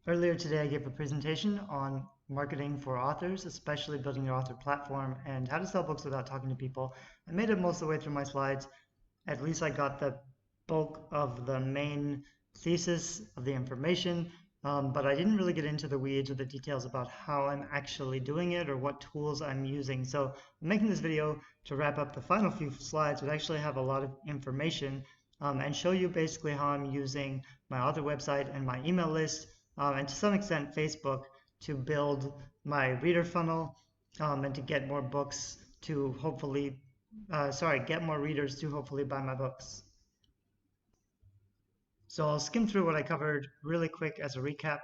Earlier today, I gave a presentation on marketing for authors, especially building your author platform and how to sell books without talking to people. I made it most of the way through my slides. At least I got the bulk of the main thesis of the information, but I didn't really get into the weeds or the details about how I'm actually doing it or what tools I'm using. So I'm making this video to wrap up the final few slides, which actually have a lot of information and show you basically how I'm using my author website and my email list and to some extent Facebook to build my reader funnel and to get more books to hopefully, get more readers to hopefully buy my books. So I'll skim through what I covered really quick as a recap.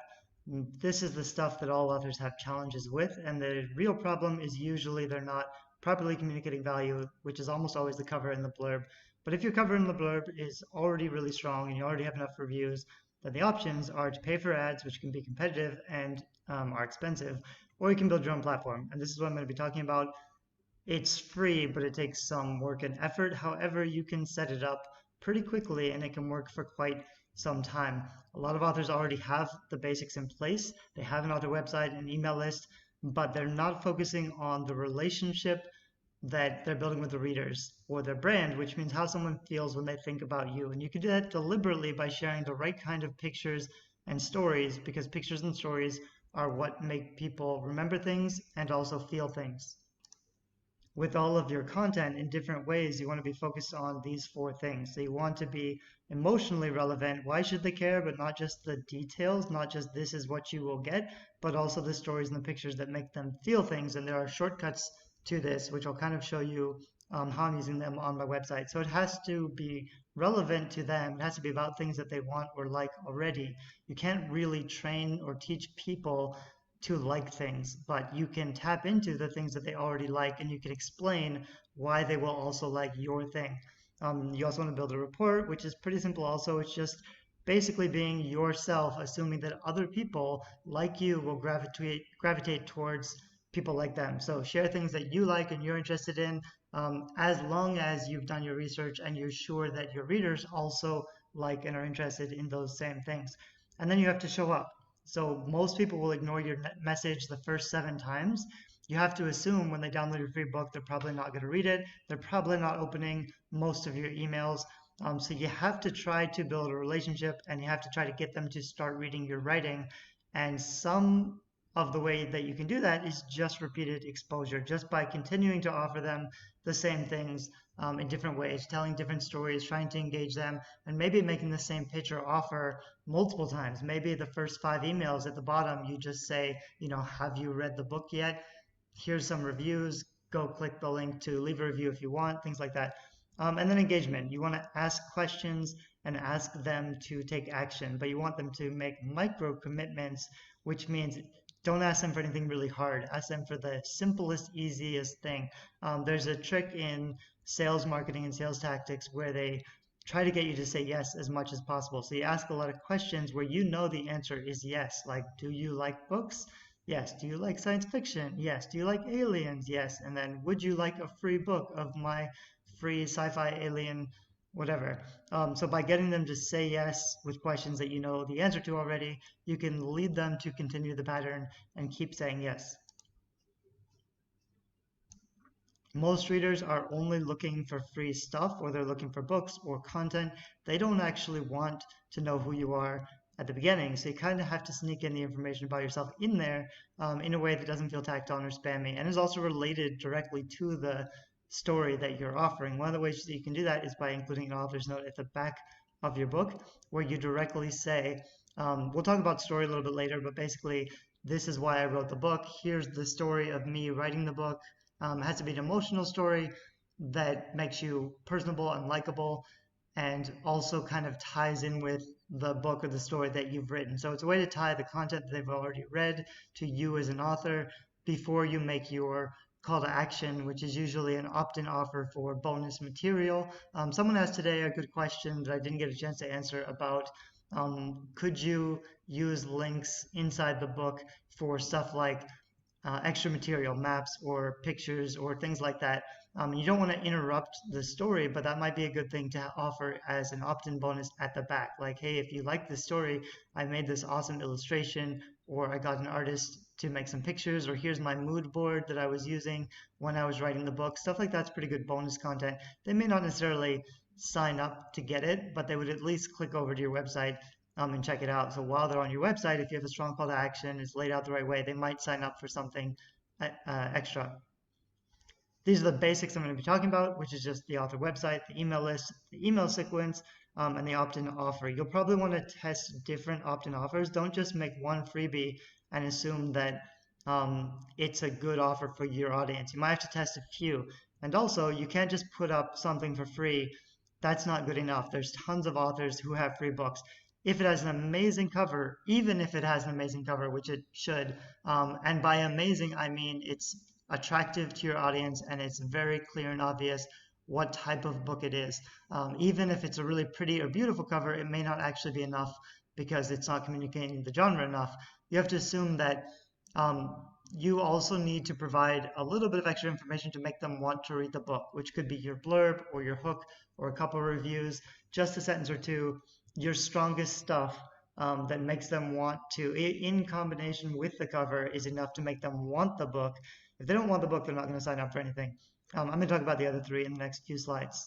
This is the stuff that all authors have challenges with, and the real problem is usually they're not properly communicating value, which is almost always the cover and the blurb. But if your cover and the blurb is already really strong and you already have enough reviews, then the options are to pay for ads, which can be competitive and are expensive, or you can build your own platform. And this is what I'm going to be talking about. It's free, but it takes some work and effort. However, you can set it up pretty quickly and it can work for quite some time. A lot of authors already have the basics in place. They have an author website, an email list, but they're not focusing on the relationship that they're building with the readers or their brand, which means how someone feels when they think about you. And you can do that deliberately by sharing the right kind of pictures and stories, because pictures and stories are what make people remember things and also feel things. With all of your content in different ways, you want to be focused on these four things. So you want to be emotionally relevant. Why should they care? But not just the details, not just this is what you will get, but also the stories and the pictures that make them feel things. And there are shortcuts to this, which I'll kind of show you how I'm using them on my website. So it has to be relevant to them. It has to be about things that they want or like already. You can't really train or teach people to like things, but you can tap into the things that they already like and you can explain why they will also like your thing. You also want to build a rapport, which is pretty simple also. It's just basically being yourself, assuming that other people like you will gravitate towards people like them. So share things that you like and you're interested in, as long as you've done your research and you're sure that your readers also like and are interested in those same things. And then you have to show up. So most people will ignore your message the first 7 times. You have to assume when they download your free book, they're probably not going to read it. They're probably not opening most of your emails. So you have to try to build a relationship and you have to try to get them to start reading your writing. And some of the way that you can do that is just repeated exposure, just by continuing to offer them the same things in different ways, telling different stories, trying to engage them, and maybe making the same pitch or offer multiple times. Maybe the first 5 emails at the bottom, you just say, have you read the book yet? Here's some reviews. Go click the link to leave a review if you want, things like that. And then engagement. You want to ask questions and ask them to take action, but you want them to make micro commitments, which means don't ask them for anything really hard. Ask them for the simplest, easiest thing. There's a trick in sales marketing and sales tactics where they try to get you to say yes as much as possible. So you ask a lot of questions where you know the answer is yes. Like, do you like books? Yes. Do you like science fiction? Yes. Do you like aliens? Yes. And then, would you like a free book of my free sci-fi alien whatever. So by getting them to say yes with questions that you know the answer to already, you can lead them to continue the pattern and keep saying yes. Most readers are only looking for free stuff, or they're looking for books or content. They don't actually want to know who you are at the beginning. So you kind of have to sneak in the information about yourself in there in a way that doesn't feel tacked on or spammy, and is also related directly to the story that you're offering. One of the ways that you can do that is by including an author's note at the back of your book, where you directly say, we'll talk about story a little bit later, but basically, this is why I wrote the book. Here's the story of me writing the book. It has to be an emotional story that makes you personable and likable, and also kind of ties in with the book or the story that you've written. So it's a way to tie the content that they've already read to you as an author before you make your call to action, which is usually an opt-in offer for bonus material. Someone asked today a good question that I didn't get a chance to answer about could you use links inside the book for stuff like extra material, maps or pictures or things like that. You don't want to interrupt the story, but that might be a good thing to offer as an opt-in bonus at the back. Like, hey, if you like this story, I made this awesome illustration, or I got an artist to make some pictures, or here's my mood board that I was using when I was writing the book. Stuff like that's pretty good bonus content. They may not necessarily sign up to get it, but they would at least click over to your website and check it out. So while they're on your website, if you have a strong call to action, it's laid out the right way, they might sign up for something extra. These are the basics I'm going to be talking about, which is just the author website, the email list, the email sequence, and the opt-in offer. You'll probably want to test different opt-in offers. Don't just make one freebie and assume that it's a good offer for your audience. You might have to test a few. And also, you can't just put up something for free. That's not good enough. There's tons of authors who have free books. If it has an amazing cover, even if it has an amazing cover, which it should, and by amazing, I mean it's attractive to your audience and it's very clear and obvious what type of book it is. Even if it's a really pretty or beautiful cover, it may not actually be enough because it's not communicating the genre enough. You have to assume that you also need to provide a little bit of extra information to make them want to read the book, which could be your blurb or your hook or a couple of reviews, just a sentence or two, your strongest stuff that makes them want to, in combination with the cover, is enough to make them want the book. If they don't want the book, they're not going to sign up for anything. I'm going to talk about the other three in the next few slides.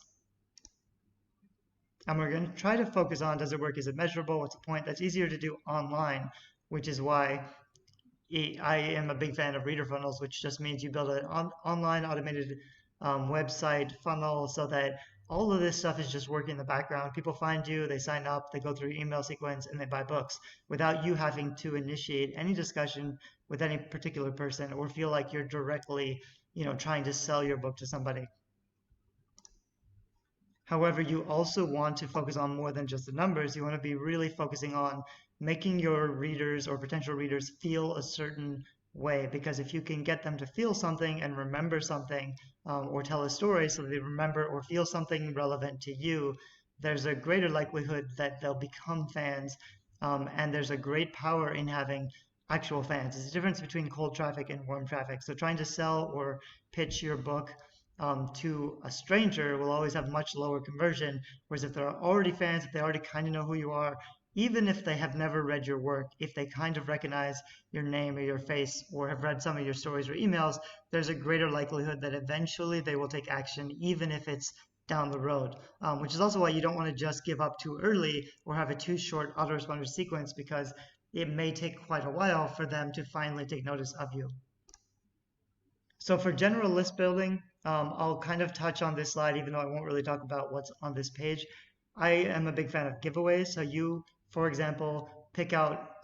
And we're going to try to focus on, does it work? Is it measurable? What's the point? That's easier to do online, which is why I am a big fan of reader funnels, which just means you build an online automated website funnel so that all of this stuff is just working in the background. People find you, they sign up, they go through your email sequence, and they buy books without you having to initiate any discussion with any particular person or feel like you're directly, trying to sell your book to somebody. However, you also want to focus on more than just the numbers. You want to be really focusing on making your readers or potential readers feel a certain way, because if you can get them to feel something and remember something or tell a story so they remember or feel something relevant to you, there's a greater likelihood that they'll become fans, and there's a great power in having actual fans. There's a difference between cold traffic and warm traffic. So trying to sell or pitch your book to a stranger will always have much lower conversion, whereas if they're already fans, if they already kind of know who you are, even if they have never read your work, if they kind of recognize your name or your face or have read some of your stories or emails, there's a greater likelihood that eventually they will take action, even if it's down the road, which is also why you don't want to just give up too early or have a too short autoresponder sequence, because it may take quite a while for them to finally take notice of you. So for general list building, I'll kind of touch on this slide, even though I won't really talk about what's on this page. I am a big fan of giveaways. So you, for example, pick out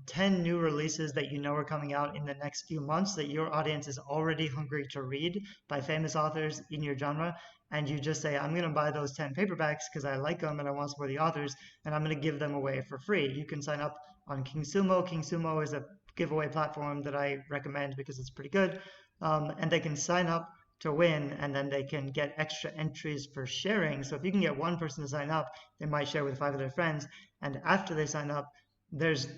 10 new releases that you know are coming out in the next few months that your audience is already hungry to read by famous authors in your genre. And you just say, I'm going to buy those 10 paperbacks because I like them and I want to support the authors, and I'm going to give them away for free. You can sign up on KingSumo. KingSumo is a giveaway platform that I recommend because it's pretty good. And they can sign up to win, and then they can get extra entries for sharing. So if you can get one person to sign up, they might share with 5 of their friends. And after they sign up, there's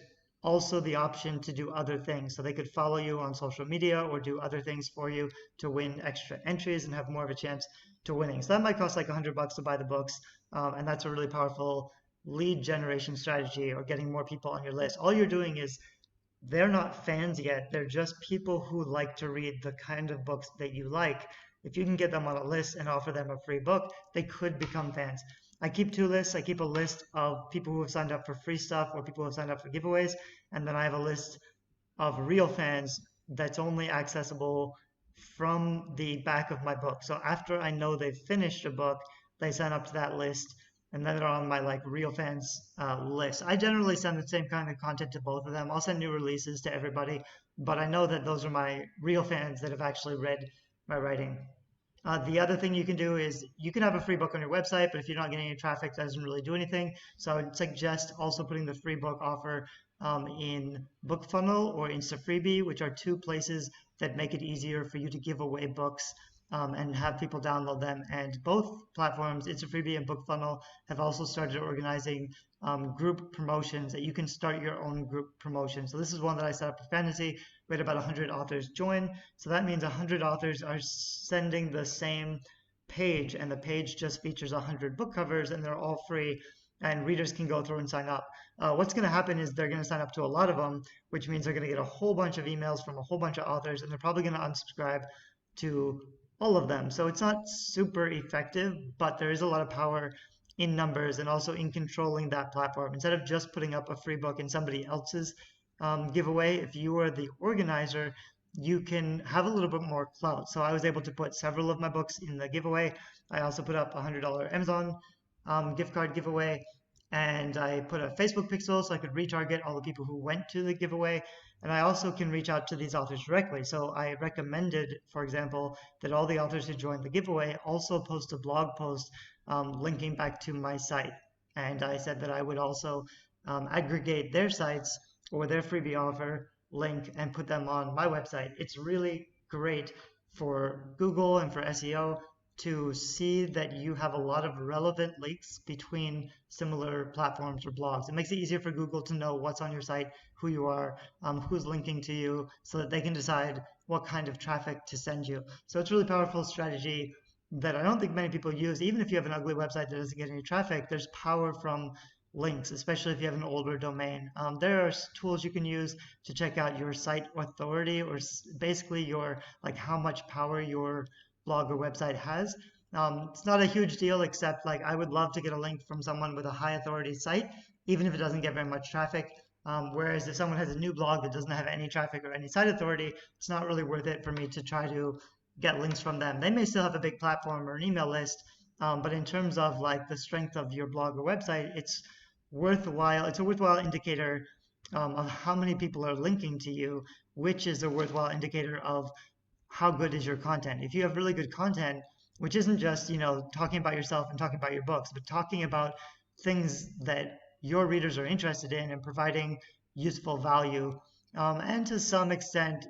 also the option to do other things. So they could follow you on social media or do other things for you to win extra entries and have more of a chance to winning. So that might cost like $100 to buy the books. And that's a really powerful lead generation strategy, or getting more people on your list. All you're doing is, they're not fans yet. They're just people who like to read the kind of books that you like. If you can get them on a list and offer them a free book, they could become fans. I keep 2 lists. I keep a list of people who have signed up for free stuff or people who have signed up for giveaways. And then I have a list of real fans that's only accessible from the back of my book. So after I know they've finished a book, they sign up to that list, and then they're on my real fans list. I generally send the same kind of content to both of them. I'll send new releases to everybody, but I know that those are my real fans that have actually read my writing. The other thing you can do is you can have a free book on your website, but if you're not getting any traffic, that doesn't really do anything. So I would suggest also putting the free book offer in BookFunnel or InstaFreebie, which are 2 places that make it easier for you to give away books and have people download them. And both platforms, It's a Freebie and BookFunnel, have also started organizing group promotions that you can start your own group promotion. So this is one that I set up for fantasy. We had about 100 authors join. So that means 100 authors are sending the same page, and the page just features 100 book covers, and they're all free, and readers can go through and sign up. What's going to happen is they're going to sign up to a lot of them, which means they're going to get a whole bunch of emails from a whole bunch of authors, and they're probably going to unsubscribe to all of them. So it's not super effective, but there is a lot of power in numbers and also in controlling that platform. Instead of just putting up a free book in somebody else's giveaway, if you are the organizer, you can have a little bit more clout. So I was able to put several of my books in the giveaway. I also put up a $100 Amazon gift card giveaway, and I put a Facebook pixel so I could retarget all the people who went to the giveaway. And I also can reach out to these authors directly. So I recommended, for example, that all the authors who joined the giveaway also post a blog post linking back to my site. And I said that I would also aggregate their sites or their freebie offer link and put them on my website. It's really great for Google and for SEO to see that you have a lot of relevant links between similar platforms or blogs. It makes it easier for Google to know what's on your site, who you are, who's linking to you, so that they can decide what kind of traffic to send you. So it's a really powerful strategy that I don't think many people use. Even if you have an ugly website that doesn't get any traffic, there's power from links, especially if you have an older domain. There are tools you can use to check out your site authority, or basically your, like, how much power your blog or website has. It's not a huge deal, except like I would love to get a link from someone with a high authority site, even if it doesn't get very much traffic. Whereas if someone has a new blog that doesn't have any traffic or any site authority, it's not really worth it for me to try to get links from them. They may still have a big platform or an email list, but in terms of like the strength of your blog or website, it's worthwhile. It's a worthwhile indicator of how many people are linking to you, which is a worthwhile indicator of how good is your content. If you have really good content, which isn't just, talking about yourself and talking about your books, but talking about things that your readers are interested in and providing useful value, and to some extent,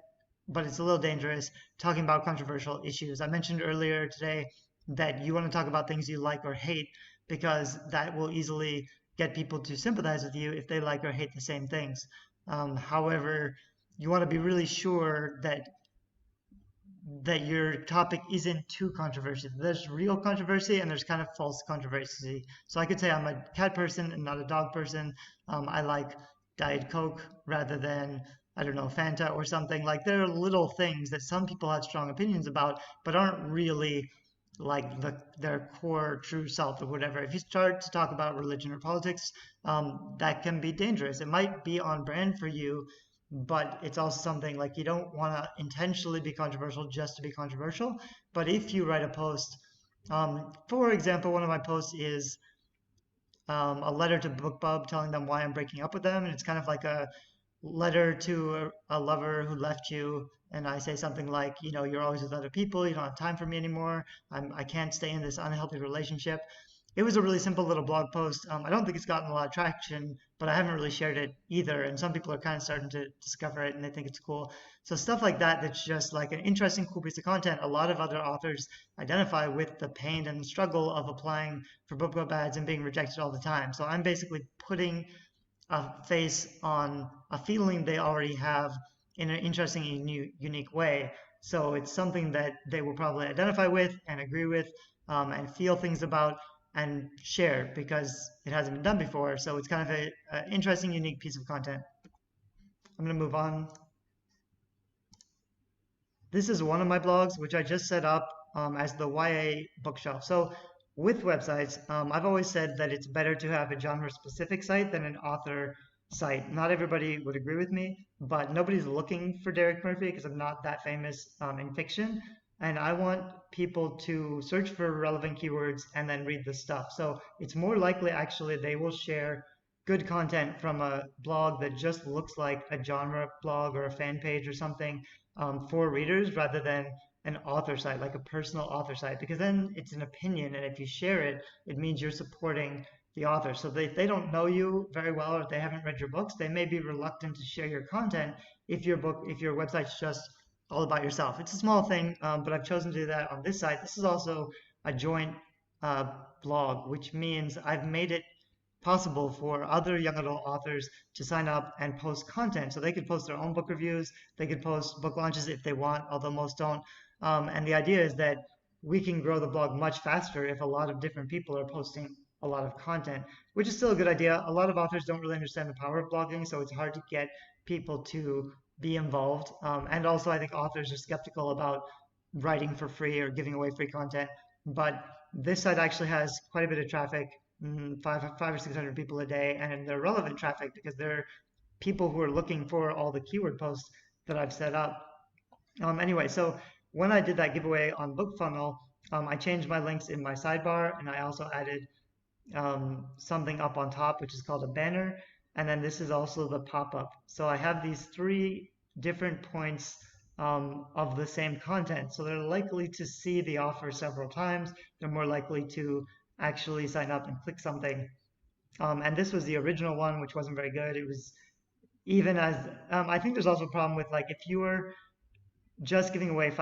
but it's a little dangerous, talking about controversial issues. I mentioned earlier today that you want to talk about things you like or hate, because that will easily get people to sympathize with you if they like or hate the same things. However, you want to be really sure that your topic isn't too controversial. There's real controversy and there's kind of false controversy. So I could say I'm a cat person and not a dog person. I like Diet Coke rather than, I don't know, Fanta or something. Like, there are little things that some people have strong opinions about, but aren't really like their core true self or whatever. If you start to talk about religion or politics, that can be dangerous. It might be on brand for you, but it's also something like you don't want to intentionally be controversial just to be controversial. But if you write a post, for example, one of my posts is a letter to BookBub telling them why I'm breaking up with them, and it's kind of like a letter to a lover who left you, and I say something like, you're always with other people, you don't have time for me anymore, I can't stay in this unhealthy relationship. It was a really simple little blog post. I don't think it's gotten a lot of traction, but I haven't really shared it either, and some people are kind of starting to discover it and they think it's cool. So stuff like that, that's just like an interesting, cool piece of content. A lot of other authors identify with the pain and the struggle of applying for BookBub ads and being rejected all the time. So I'm basically putting a face on a feeling they already have in an interesting and unique way. So it's something that they will probably identify with and agree with, and feel things about and share, because it hasn't been done before. So it's kind of an interesting, unique piece of content. I'm going to move on. This is one of my blogs, which I just set up as the YA bookshelf. So with websites, I've always said that it's better to have a genre-specific site than an author site. Not everybody would agree with me, but nobody's looking for Derek Murphy because I'm not that famous in fiction. And I want people to search for relevant keywords and then read the stuff. So it's more likely, actually, they will share good content from a blog that just looks like a genre blog or a fan page or something for readers, rather than an author site, like a personal author site, because then it's an opinion, and if you share it, it means you're supporting the author. So if they don't know you very well, or if they haven't read your books, they may be reluctant to share your content if your website's just all about yourself. It's a small thing, but I've chosen to do that on this site. This is also a joint uh, blog, which means I've made it possible for other young adult authors to sign up and post content. So they could post their own book reviews, they could post book launches if they want, although most don't. And the idea is that we can grow the blog much faster if a lot of different people are posting a lot of content, which is still a good idea. A lot of authors don't really understand the power of blogging, so it's hard to get people to be involved. And also, I think authors are skeptical about writing for free or giving away free content. But this site actually has quite a bit of traffic, five or 600 people a day, and they're relevant traffic because they're people who are looking for all the keyword posts that I've set up. Anyway, so when I did that giveaway on BookFunnel, I changed my links in my sidebar, and I also added something up on top, which is called a banner. And then this is also the pop-up. So I have these three different points of the same content. So they're likely to see the offer several times. They're more likely to actually sign up and click something. And this was the original one, which wasn't very good. It was even as, I think there's also a problem with like if you were just giving away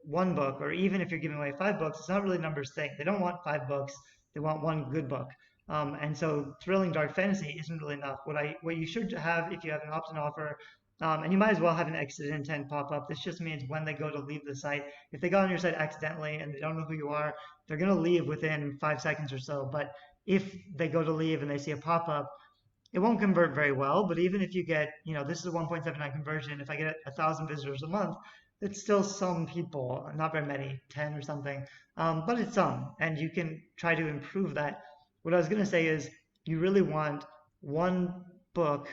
one book, or even if you're giving away 5 books, it's not really a numbers thing. They don't want 5 books; they want one good book. And so, thrilling dark fantasy isn't really enough. What you should have if you have an opt-in offer, and you might as well have an exit intent pop up. This just means when they go to leave the site, if they got on your site accidentally and they don't know who you are, they're going to leave within 5 seconds or so. But if they go to leave and they see a pop up, it won't convert very well, but even if you get, this is a 1.79 conversion, if I get 1,000 visitors a month, it's still some people, not very many, 10 or something, but it's some, and you can try to improve that. What I was going to say is you really want one book,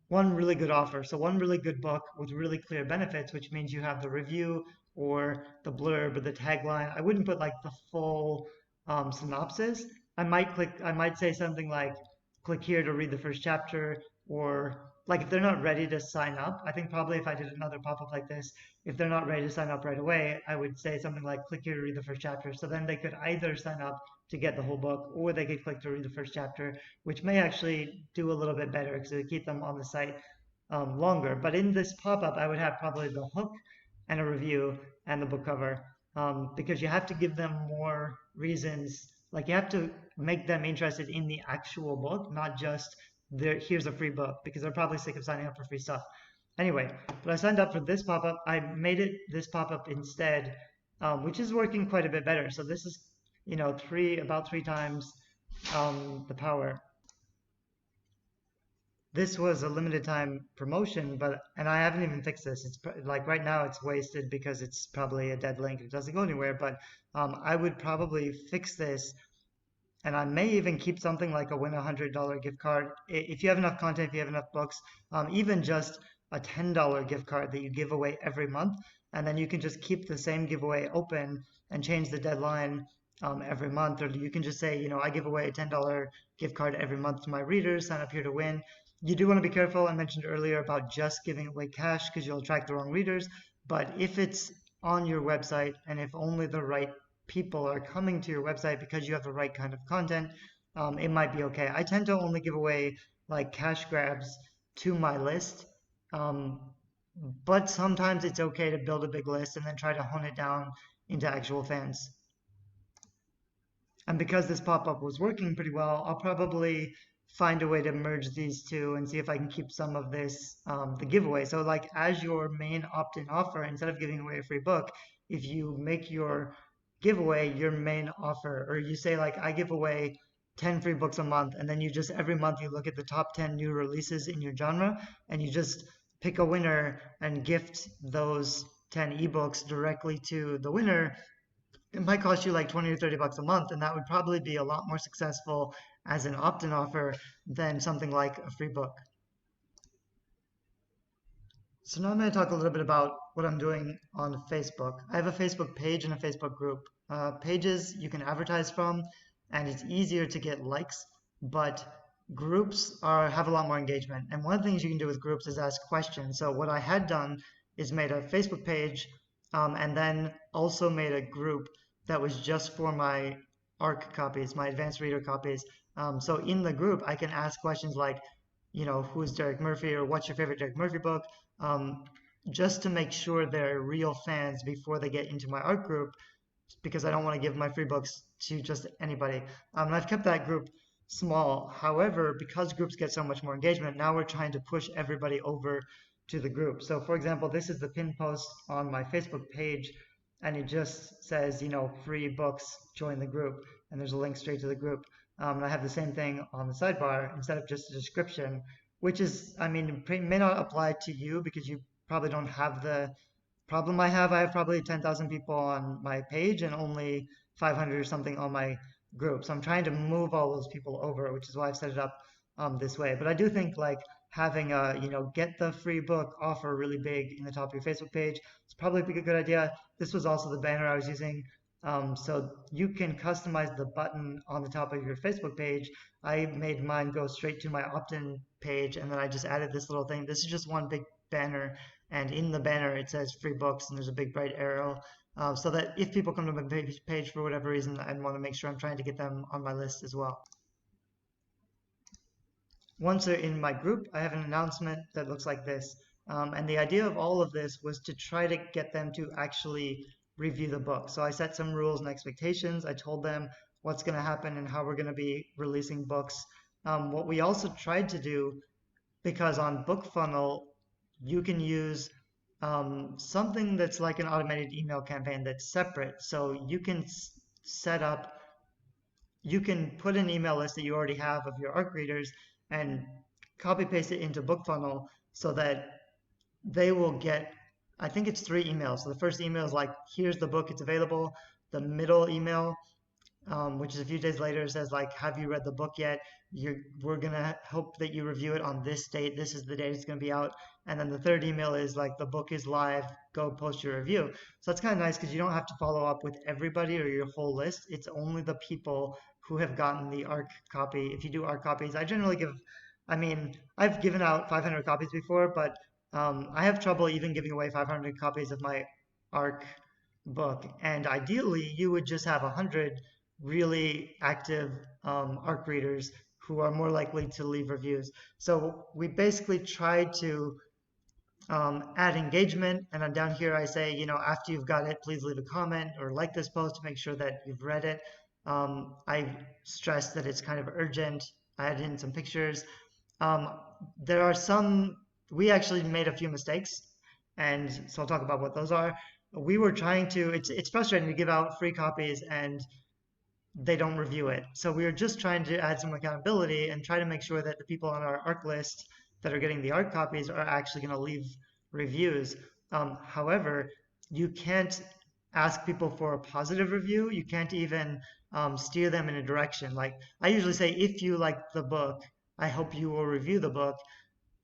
one really good offer. So one really good book with really clear benefits, which means you have the review or the blurb or the tagline. I wouldn't put like the full synopsis. I might say something like, click here to read the first chapter, or like if they're not ready to sign up, I think probably if I did another pop-up like this, if they're not ready to sign up right away, I would say something like click here to read the first chapter. So then they could either sign up to get the whole book, or they could click to read the first chapter, which may actually do a little bit better because it would keep them on the site longer. But in this pop-up, I would have probably the hook and a review and the book cover, because you have to give them more reasons. Like you have to make them interested in the actual book, not just here's a free book, because they're probably sick of signing up for free stuff. Anyway, but I signed up for this pop-up. I made it this pop-up instead, which is working quite a bit better. So this is, about 3 times the power. This was a limited time promotion, and I haven't even fixed this. It's like right now it's wasted because it's probably a dead link. It doesn't go anywhere, but I would probably fix this, and I may even keep something like a win $100 gift card. If you have enough content, if you have enough books, even just a $10 gift card that you give away every month, and then you can just keep the same giveaway open and change the deadline every month. Or you can just say, I give away a $10 gift card every month to my readers, sign up here to win. You do want to be careful. I mentioned earlier about just giving away cash because you'll attract the wrong readers. But if it's on your website and if only the right people are coming to your website because you have the right kind of content, it might be okay. I tend to only give away like cash grabs to my list, but sometimes it's okay to build a big list and then try to hone it down into actual fans. And because this pop-up was working pretty well, I'll probably find a way to merge these two and see if I can keep some of this, the giveaway. So like as your main opt-in offer, instead of giving away a free book, if you make your giveaway your main offer, or you say like I give away 10 free books a month, and then you just every month you look at the top 10 new releases in your genre and you just pick a winner and gift those 10 ebooks directly to the winner, it might cost you like 20 or 30 bucks a month, and that would probably be a lot more successful as an opt-in offer than something like a free book. So now I'm going to talk a little bit about what I'm doing on Facebook. I have a Facebook page and a Facebook group. Pages you can advertise from, and it's easier to get likes, but groups have a lot more engagement. And one of the things you can do with groups is ask questions. So what I had done is made a Facebook page, and then also made a group that was just for my ARC copies, my advanced reader copies. So in the group, I can ask questions like, who's Derek Murphy, or what's your favorite Derek Murphy book? just to make sure they're real fans before they get into my art group, because I don't want to give my free books to just anybody. And I've kept that group small. However, because groups get so much more engagement, now we're trying to push everybody over to the group. So, for example, this is the pin post on my Facebook page, and it just says, free books, join the group, and there's a link straight to the group. And I have the same thing on the sidebar instead of just a description, which is, I mean, may not apply to you because you probably don't have the problem I have. I have probably 10,000 people on my page and only 500 or something on my group. So I'm trying to move all those people over, which is why I've set it up this way. But I do think like having a, get the free book offer really big in the top of your Facebook page is probably a good idea. This was also the banner I was using. So you can customize the button on the top of your Facebook page. I made mine go straight to my opt-in page, and then I just added this little thing. This is just one big banner, and in the banner it says free books, and there's a big bright arrow, so that if people come to my page for whatever reason, I want to make sure I'm trying to get them on my list as well. Once they're in my group, I have an announcement that looks like this. And the idea of all of this was to try to get them to actually review the book. So I set some rules and expectations. I told them what's going to happen and how we're going to be releasing books. What we also tried to do, because on BookFunnel, you can use something that's like an automated email campaign that's separate. So you can set up, you can put an email list that you already have of your ARC readers and copy paste it into BookFunnel so that they will get, I think it's 3 emails. So the first email is like, here's the book, it's available. The middle email, which is a few days later, says like, have you read the book yet? We're gonna hope that you review it on this date. This is the date it's gonna be out. And then the third email is like, the book is live, go post your review. So that's kind of nice because you don't have to follow up with everybody or your whole list. It's only the people who have gotten the ARC copy. If you do ARC copies, I generally give, I mean, I've given out 500 copies before, but I have trouble even giving away 500 copies of my ARC book. And ideally, you would just have 100 really active ARC readers who are more likely to leave reviews. So we basically tried to add engagement, and then down here I say, after you've got it, please leave a comment or like this post to make sure that you've read it. I stress that it's kind of urgent. I added in some pictures. There are some, we actually made a few mistakes, and so I'll talk about what those are. We were trying to, it's frustrating to give out free copies and they don't review it. So we were just trying to add some accountability and try to make sure that the people on our ARC list that are getting the ARC copies are actually going to leave reviews. However, you can't ask people for a positive review. You can't even steer them in a direction. Like I usually say, if you like the book, I hope you will review the book.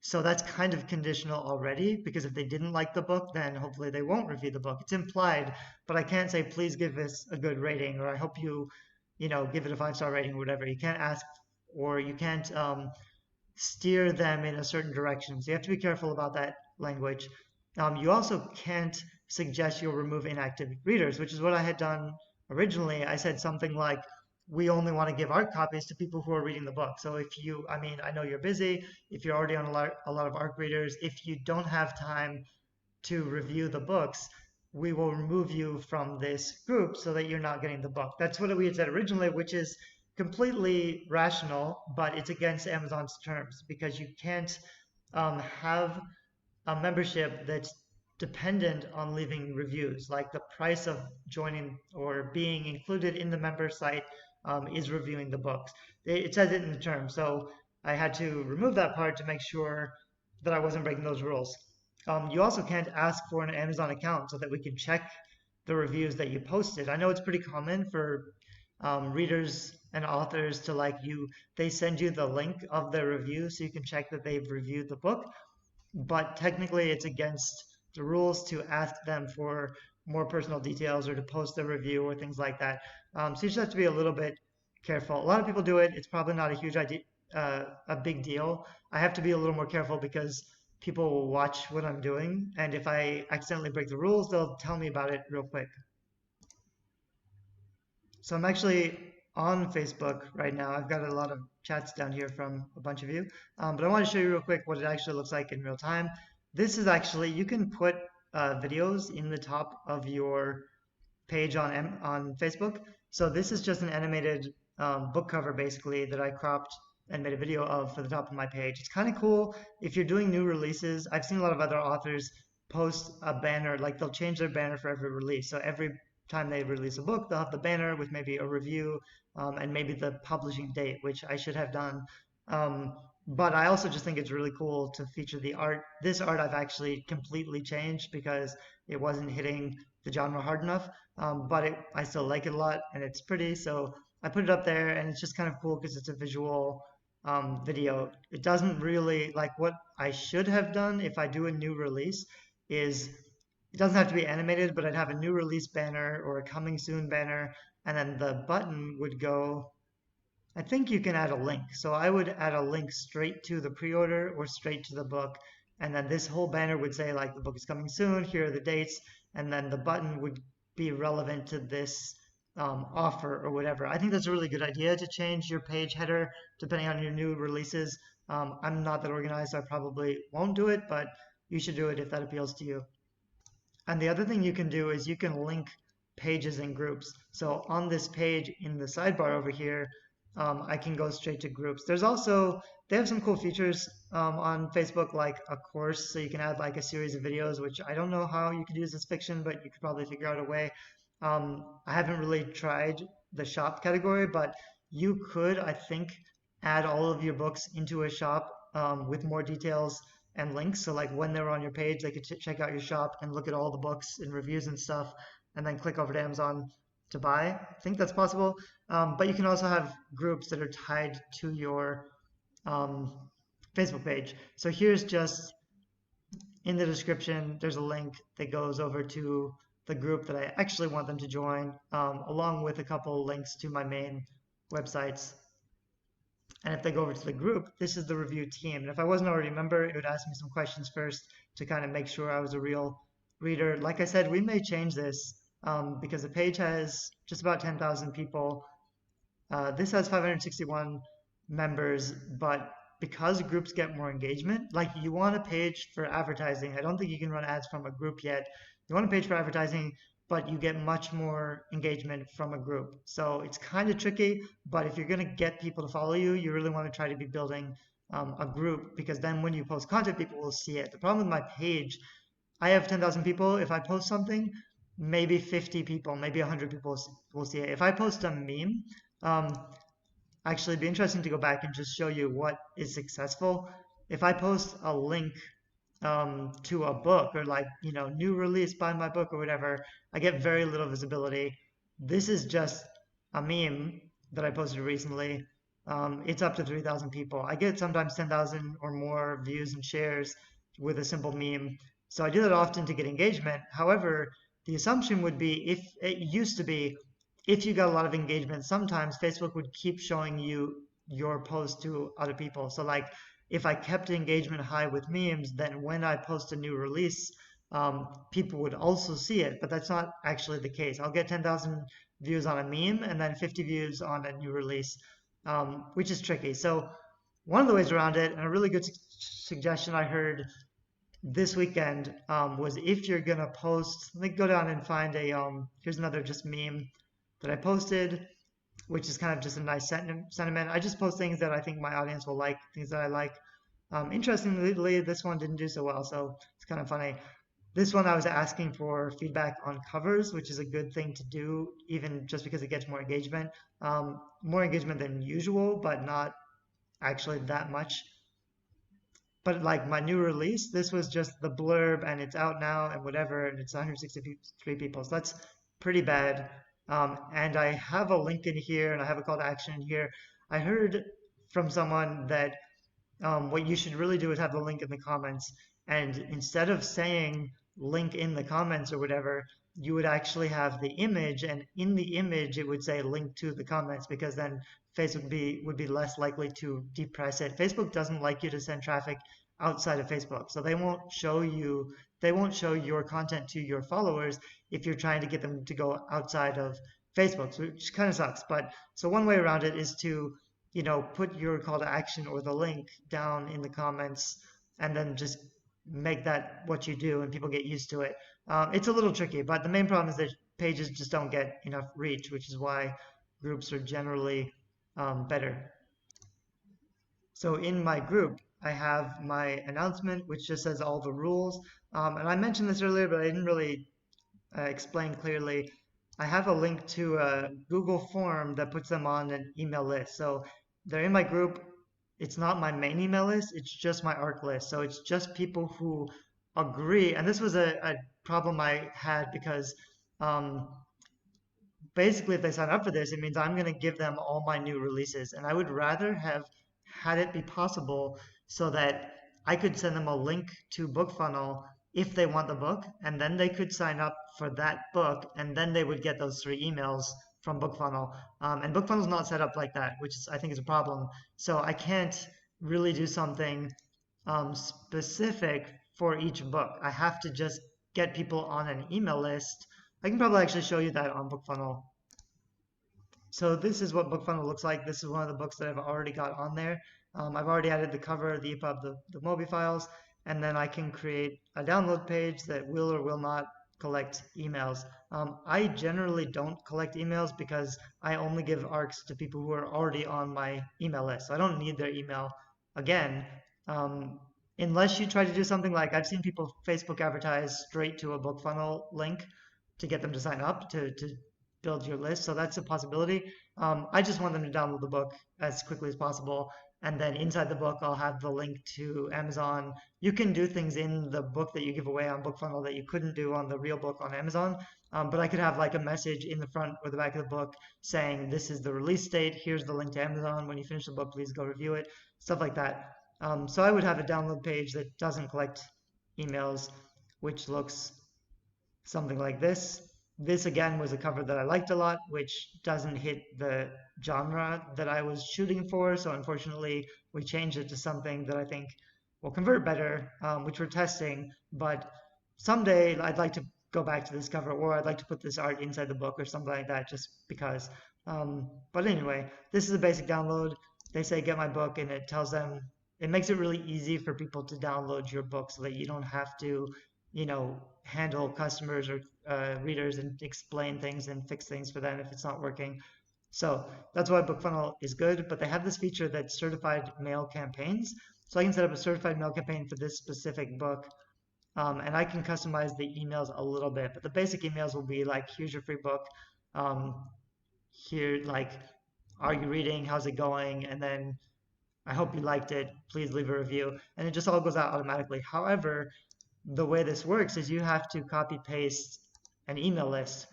So that's kind of conditional already, because if they didn't like the book, then hopefully they won't review the book. It's implied, but I can't say, please give this a good rating, or I hope you, give it a 5-star rating or whatever. You can't ask, or you can't steer them in a certain direction. So you have to be careful about that language. You also can't suggest you'll remove inactive readers, which is what I had done originally. I said something like, we only want to give ARC copies to people who are reading the book. So if you, I mean, I know you're busy, if you're already on a lot of ARC readers, if you don't have time to review the books, we will remove you from this group so that you're not getting the book. That's what we had said originally, which is completely rational, but it's against Amazon's terms, because you can't have a membership that's dependent on leaving reviews. Like the price of joining or being included in the member site is reviewing the books. It says it in the terms, so I had to remove that part to make sure that I wasn't breaking those rules. You also can't ask for an Amazon account so that we can check the reviews that you posted. I know it's pretty common for readers and authors to they send you the link of their review so you can check that they've reviewed the book, but technically it's against the rules to ask them for more personal details or to post a review or things like that. So you just have to be a little bit careful. A lot of people do it. It's probably not a huge idea, a big deal. I have to be a little more careful because people will watch what I'm doing, and if I accidentally break the rules, they'll tell me about it real quick. So I'm actually on Facebook right now. I've got a lot of chats down here from a bunch of you, but I want to show you real quick what it actually looks like in real time. This is actually, you can put videos in the top of your page on Facebook. So this is just an animated book cover basically that I cropped and made a video of for the top of my page. It's kind of cool if you're doing new releases. I've seen a lot of other authors post a banner, like they'll change their banner for every release. So every time they release a book, they'll have the banner with maybe a review and maybe the publishing date, which I should have done. Um, but I also just think it's really cool to feature the art. This art I've actually completely changed because it wasn't hitting the genre hard enough. But I still like it a lot and it's pretty. So I put it up there and it's just kind of cool because it's a visual video. It doesn't really like what I should have done if I do a new release is it doesn't have to be animated, but I'd have a new release banner or a coming soon banner, and then the button would go. I think you can add a link. So I would add a link straight to the pre-order or straight to the book. And then this whole banner would say like the book is coming soon, here are the dates, and then the button would be relevant to this offer or whatever. I think that's a really good idea to change your page header depending on your new releases. I'm not that organized, so I probably won't do it, but you should do it if that appeals to you. And the other thing you can do is you can link pages and groups. So on this page in the sidebar over here, I can go straight to groups. There's also, they have some cool features on Facebook, like a course. So you can add like a series of videos, which I don't know how you could use as fiction, but you could probably figure out a way. I haven't really tried the shop category, but you could, I think, add all of your books into a shop with more details and links. So like when they're on your page, they could check out your shop and look at all the books and reviews and stuff, and then click over to Amazon to buy. I think that's possible. But you can also have groups that are tied to your um, Facebook page. So here's just in the description, there's a link that goes over to the group that I actually want them to join, along with a couple links to my main websites. And if they go over to the group, this is the review team. And if I wasn't already a member, it would ask me some questions first to kind of make sure I was a real reader. Like I said, we may change this because the page has just about 10,000 people. This has 561 members, but because groups get more engagement, like you want a page for advertising. I don't think you can run ads from a group yet. You want a page for advertising, but you get much more engagement from a group. So it's kind of tricky, but if you're going to get people to follow you, you really want to try to be building a group, because then when you post content, people will see it. The problem with my page, I have 10,000 people. If I post something, maybe 50 people, maybe 100 people will see it. If I post a meme, actually, it'd be interesting to go back and just show you what is successful. If I post a link to a book or like, new release, buy my book or whatever, I get very little visibility. This is just a meme that I posted recently. It's up to 3,000 people. I get sometimes 10,000 or more views and shares with a simple meme. So I do that often to get engagement. However, the assumption would be, if it used to be, if you got a lot of engagement, sometimes Facebook would keep showing you your post to other people. So like if I kept engagement high with memes, then when I post a new release, people would also see it, but that's not actually the case. I'll get 10,000 views on a meme and then 50 views on a new release, which is tricky. So one of the ways around it, and a really good suggestion I heard this weekend, was if you're gonna post, let me go down and find here's another just meme that I posted, which is kind of just a nice sentiment. I just post things that I think my audience will like, things that I like. Interestingly, this one didn't do so well, so it's kind of funny. This one I was asking for feedback on covers, which is a good thing to do, even just because it gets more engagement. More engagement than usual, but not actually that much. But like my new release, this was just the blurb and it's out now and whatever, and it's 163 people. So that's pretty bad. And I have a link in here and I have a call to action in here. I heard from someone that what you should really do is have the link in the comments. And instead of saying link in the comments or whatever, you would actually have the image, and in the image it would say link to the comments, because then Facebook would be less likely to depress it. Facebook doesn't like you to send traffic outside of Facebook, so they won't show your content to your followers if you're trying to get them to go outside of Facebook, which kind of sucks. But so one way around it is to put your call to action or the link down in the comments, and then just make that what you do and people get used to it. It's a little tricky, but the main problem is that pages just don't get enough reach, which is why groups are generally better. So in my group, I have my announcement, which just says all the rules. And I mentioned this earlier, but I didn't really explain clearly. I have a link to a Google form that puts them on an email list. So they're in my group. It's not my main email list. It's just my ARC list. So it's just people who agree. And this was a problem I had because um, basically if they sign up for this, it means I'm going to give them all my new releases. And I would rather have had it be possible so that I could send them a link to BookFunnel if they want the book, and then they could sign up for that book, and then they would get those 3 emails from BookFunnel. And BookFunnel is not set up like that, which I think is a problem. So I can't really do something specific for each book. I have to just get people on an email list. I can probably actually show you that on BookFunnel. So this is what BookFunnel looks like. This is one of the books that I've already got on there. I've already added the cover, the EPUB, the Mobi files, and then I can create a download page that will or will not collect emails. I generally don't collect emails because I only give ARCs to people who are already on my email list. So I don't need their email again. Unless you try to do something like I've seen people Facebook advertise straight to a BookFunnel link to get them to sign up to build your list. So that's a possibility. I just want them to download the book as quickly as possible. And then inside the book, I'll have the link to Amazon. You can do things in the book that you give away on BookFunnel that you couldn't do on the real book on Amazon. But I could have like a message in the front or the back of the book saying, this is the release date. Here's the link to Amazon. When you finish the book, please go review it. Stuff like that. So I would have a download page that doesn't collect emails, which looks something like this. This again was a cover that I liked a lot, which doesn't hit the genre that I was shooting for. So unfortunately, we changed it to something that I think will convert better, which we're testing. But someday I'd like to go back to this cover, or I'd like to put this art inside the book or something like that, just because. But anyway, this is a basic download. They say get my book, and it tells them, it makes it really easy for people to download your book so that you don't have to, handle customers or readers and explain things and fix things for them if it's not working. So that's why BookFunnel is good, but they have this feature that's certified mail campaigns. So I can set up a certified mail campaign for this specific book, and I can customize the emails a little bit, but the basic emails will be like, here's your free book, here, like, are you reading, how's it going, and then I hope you liked it, please leave a review, and it just all goes out automatically. However, the way this works is you have to copy paste an email list.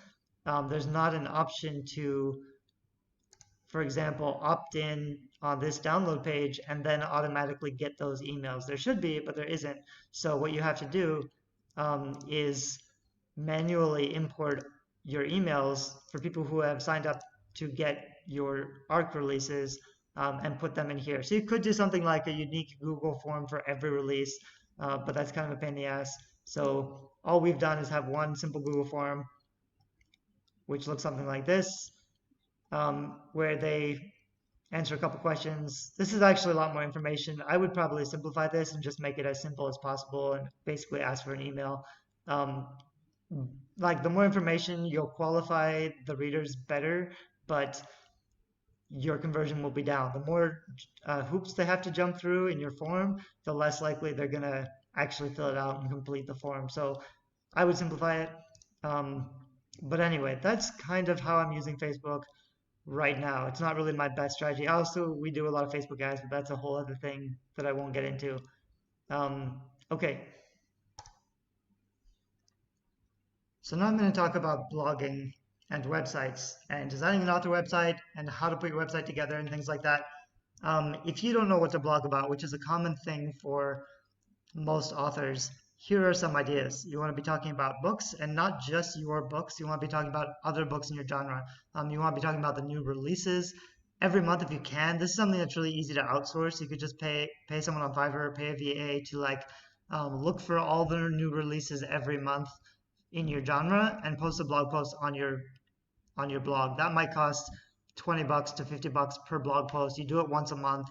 There's not an option to, for example, opt in on this download page and then automatically get those emails. There should be, but there isn't. So what you have to do is manually import your emails for people who have signed up to get your ARC releases and put them in here. So you could do something like a unique Google form for every release, but that's kind of a pain in the ass. So all we've done is have one simple Google form, which looks something like this, where they answer a couple questions. This is actually a lot more information. I would probably simplify this and just make it as simple as possible and basically ask for an email. Like the more information, you'll qualify the readers better, but your conversion will be down. The more hoops they have to jump through in your form, the less likely they're going to actually fill it out and complete the form. So I would simplify it. But anyway, that's kind of how I'm using Facebook right now. It's not really my best strategy. Also, we do a lot of Facebook ads, but that's a whole other thing that I won't get into. Okay. So now I'm going to talk about blogging and websites and designing an author website and how to put your website together and things like that. If you don't know what to blog about, which is a common thing for most authors, here are some ideas. You want to be talking about books, and not just your books. You want to be talking about other books in your genre. You want to be talking about the new releases every month if you can. This is something that's really easy to outsource. You could just pay someone on Fiverr, pay a VA to look for all the new releases every month in your genre and post a blog post on your blog. That might cost $20 to $50 per blog post. You do it once a month,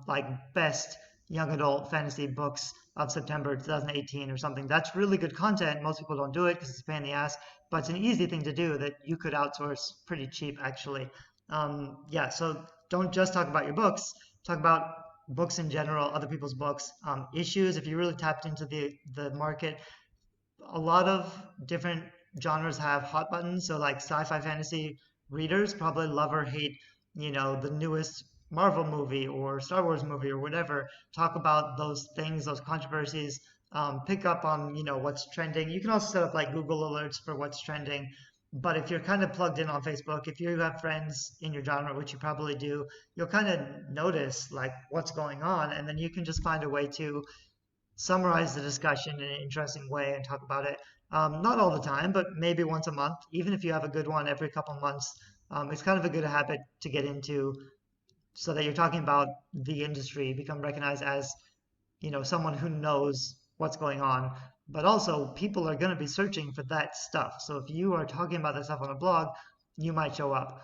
like best young adult fantasy books of September 2018 or something. That's really good content. Most people don't do it because it's a pain in the ass, but it's an easy thing to do that you could outsource pretty cheap, actually. Yeah, so don't just talk about your books. Talk about books in general, other people's books, issues. If you really tapped into the market, a lot of different genres have hot buttons. So like sci-fi fantasy readers probably love or hate, the newest Marvel movie or Star Wars movie or whatever. Talk about those things, those controversies. Pick up on what's trending. You can also set up like Google alerts for what's trending. But if you're kind of plugged in on Facebook, if you have friends in your genre, which you probably do, you'll kind of notice like what's going on, and then you can just find a way to summarize the discussion in an interesting way and talk about it. Not all the time, but maybe once a month. Even if you have a good one every couple months, it's kind of a good habit to get into so that you're talking about the industry, become recognized as, someone who knows what's going on. But also, people are going to be searching for that stuff. So if you are talking about that stuff on a blog, you might show up.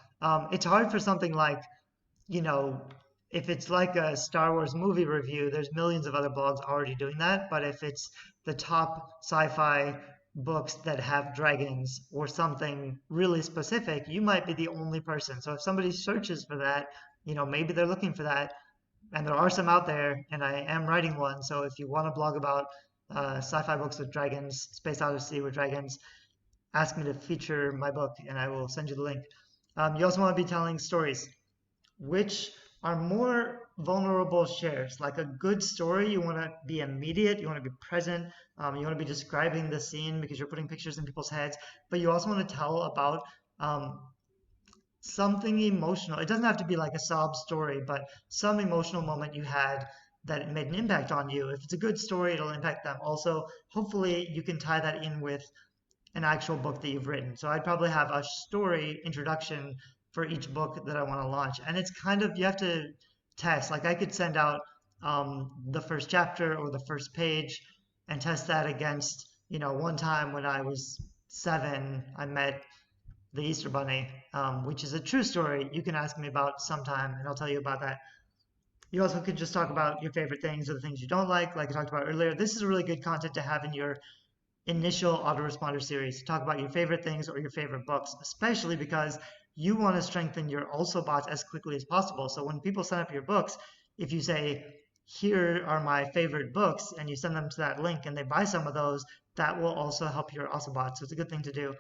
It's hard for something like, you know, if it's like a Star Wars movie review, there's millions of other blogs already doing that. But if it's the top sci-fi books that have dragons or something really specific, you might be the only person. So if somebody searches for that, maybe they're looking for that. And there are some out there, and I am writing one. So if you want to blog about sci-fi books with dragons, Space Odyssey with dragons, ask me to feature my book, and I will send you the link. You also want to be telling stories, which are more vulnerable shares. Like a good story, you want to be immediate, you want to be present, you want to be describing the scene because you're putting pictures in people's heads, but you also want to tell about something emotional. It doesn't have to be like a sob story, but some emotional moment you had that made an impact on you. If it's a good story, it'll impact them. Also, hopefully you can tie that in with an actual book that you've written. So I'd probably have a story introduction for each book that I want to launch. And it's kind of, you have to test. Like I could send out the first chapter or the first page and test that against, one time when I was 7, I met the Easter Bunny, which is a true story you can ask me about sometime, and I'll tell you about that. You also could just talk about your favorite things or the things you don't like I talked about earlier. This is really good content to have in your initial autoresponder series. Talk about your favorite things or your favorite books, especially because you want to strengthen your also bots as quickly as possible. So when people sign up your books, if you say, here are my favorite books, and you send them to that link and they buy some of those, that will also help your also bots. So it's a good thing to do.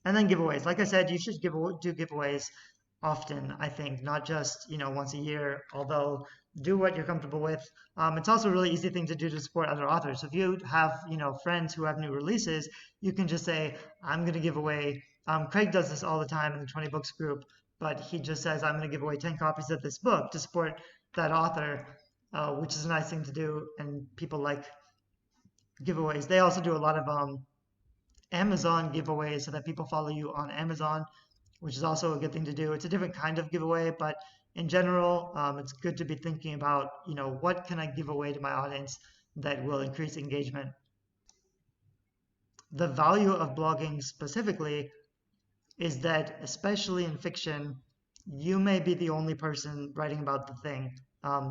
And then giveaways. Like I said, you should do giveaways often, I think, not just, once a year, although do what you're comfortable with. It's also a really easy thing to do to support other authors. So if you have, friends who have new releases, you can just say, I'm going to give away, Craig does this all the time in the 20 books group, but he just says, I'm going to give away 10 copies of this book to support that author, which is a nice thing to do. And people like giveaways. They also do a lot of Amazon giveaways so that people follow you on Amazon, which is also a good thing to do. It's a different kind of giveaway, but in general, it's good to be thinking about, what can I give away to my audience that will increase engagement. The value of blogging specifically is that, especially in fiction, you may be the only person writing about the thing.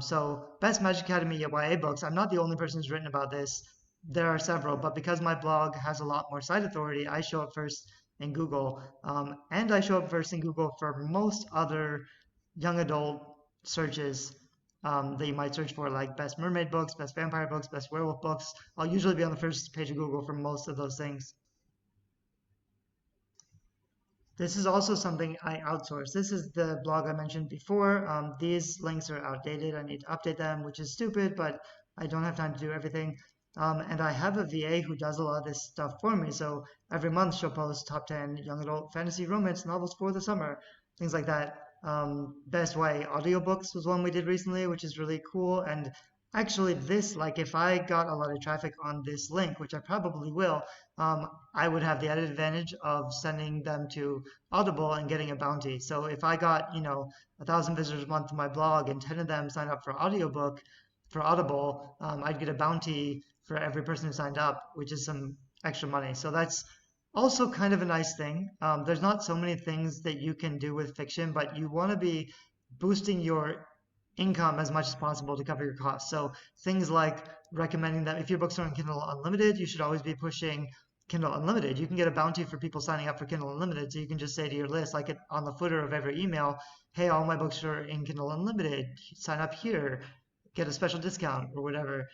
So Best Magic Academy YA books, I'm not the only person who's written about this. There are several, but because my blog has a lot more site authority, I show up first in Google, and I show up first in Google for most other young adult searches that you might search for, like best mermaid books, best vampire books, best werewolf books. I'll usually be on the first page of Google for most of those things. This is also something I outsource. This is the blog I mentioned before. These links are outdated. I need to update them, which is stupid, but I don't have time to do everything. And I have a VA who does a lot of this stuff for me. So every month she'll post top 10 young adult fantasy romance novels for the summer, things like that. Best YA audiobooks was one we did recently, which is really cool. And actually this, like if I got a lot of traffic on this link, which I probably will, I would have the added advantage of sending them to Audible and getting a bounty. So if I got, 1,000 visitors a month to my blog and 10 of them signed up for audiobook for Audible, I'd get a bounty for every person who signed up, which is some extra money. So that's also kind of a nice thing. There's not so many things that you can do with fiction, but you want to be boosting your income as much as possible to cover your costs. So things like recommending that if your books are on Kindle Unlimited, you should always be pushing Kindle Unlimited. You can get a bounty for people signing up for Kindle Unlimited. So you can just say to your list, like on the footer of every email, hey, all my books are in Kindle Unlimited. Sign up here, get a special discount or whatever.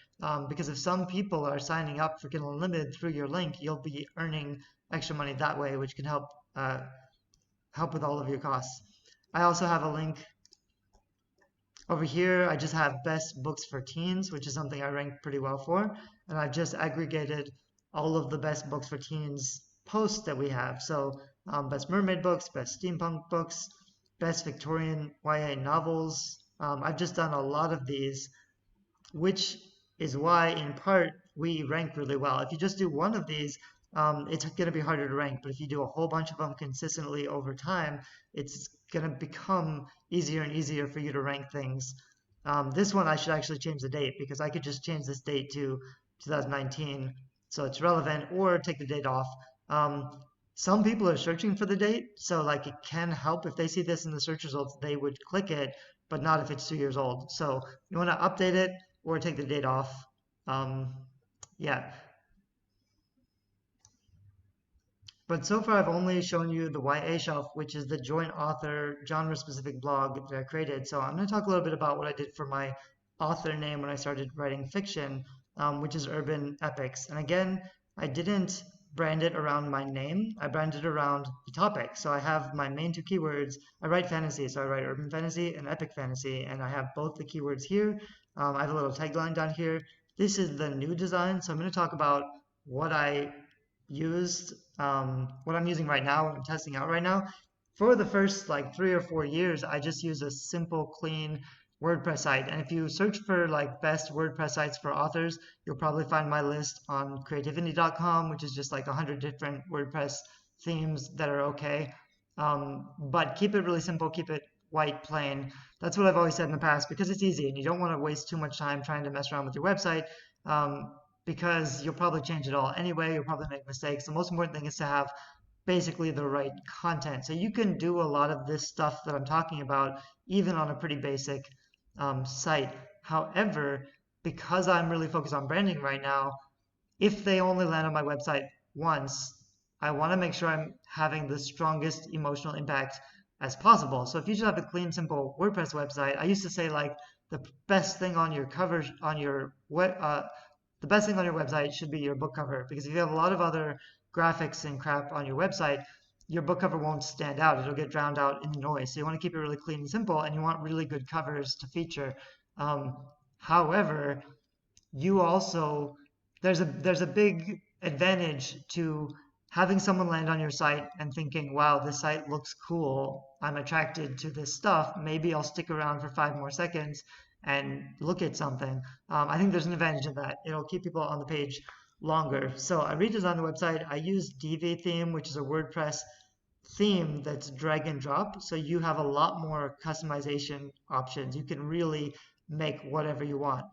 Because if some people are signing up for Kindle Unlimited through your link, you'll be earning extra money that way, which can help with all of your costs. I also have a link over here. I just have best books for teens, which is something I rank pretty well for. And I've just aggregated all of the best books for teens posts that we have. So best mermaid books, best steampunk books, best Victorian YA novels. I've just done a lot of these, which is why in part we rank really well. If you just do one of these, it's going to be harder to rank. But if you do a whole bunch of them consistently over time, it's going to become easier and easier for you to rank things. This one I should actually change the date, because I could just change this date to 2019 so it's relevant, or take the date off. Some people are searching for the date, so like it can help if they see this in the search results, they would click it, but not if it's 2 years old. So you want to update it or take the date off. Yeah. But so far, I've only shown you the YA shelf, which is the joint author genre-specific blog that I created. So I'm going to talk a little bit about what I did for my author name when I started writing fiction, which is Urban Epics. And again, I didn't brand it around my name. I branded it around the topic. So I have my main two keywords. I write fantasy, so I write urban fantasy and epic fantasy, and I have both the keywords here. I have a little tagline down here. This is the new design, so I'm going to talk about what I used, what I'm using right now, what I'm testing out right now. For the first like 3 or 4 years, I just use a simple, clean WordPress site. And if you search for like best WordPress sites for authors, you'll probably find my list on creativity.com, which is just like 100 different WordPress themes that are okay. But keep it really simple, keep it white, plain. That's what I've always said in the past, because it's easy and you don't want to waste too much time trying to mess around with your website. Because you'll probably change it all anyway, you'll probably make mistakes. The most important thing is to have basically the right content. So you can do a lot of this stuff that I'm talking about even on a pretty basic site. However, because I'm really focused on branding right now, if they only land on my website once, I want to make sure I'm having the strongest emotional impact as possible. So if you just have a clean, simple WordPress website, I used to say like the best thing on your cover, on your the best thing on your website should be your book cover, because if you have a lot of other graphics and crap on your website, your book cover won't stand out. It'll get drowned out in the noise. So you want to keep it really clean and simple, and you want really good covers to feature. However, you also there's a big advantage to having someone land on your site and thinking, wow, this site looks cool. I'm attracted to this stuff. Maybe I'll stick around for 5 more seconds and look at something. I think there's an advantage in that. It'll keep people on the page longer. So I redesigned the website. I use Divi theme, which is a WordPress theme that's drag and drop. So you have a lot more customization options. You can really make whatever you want,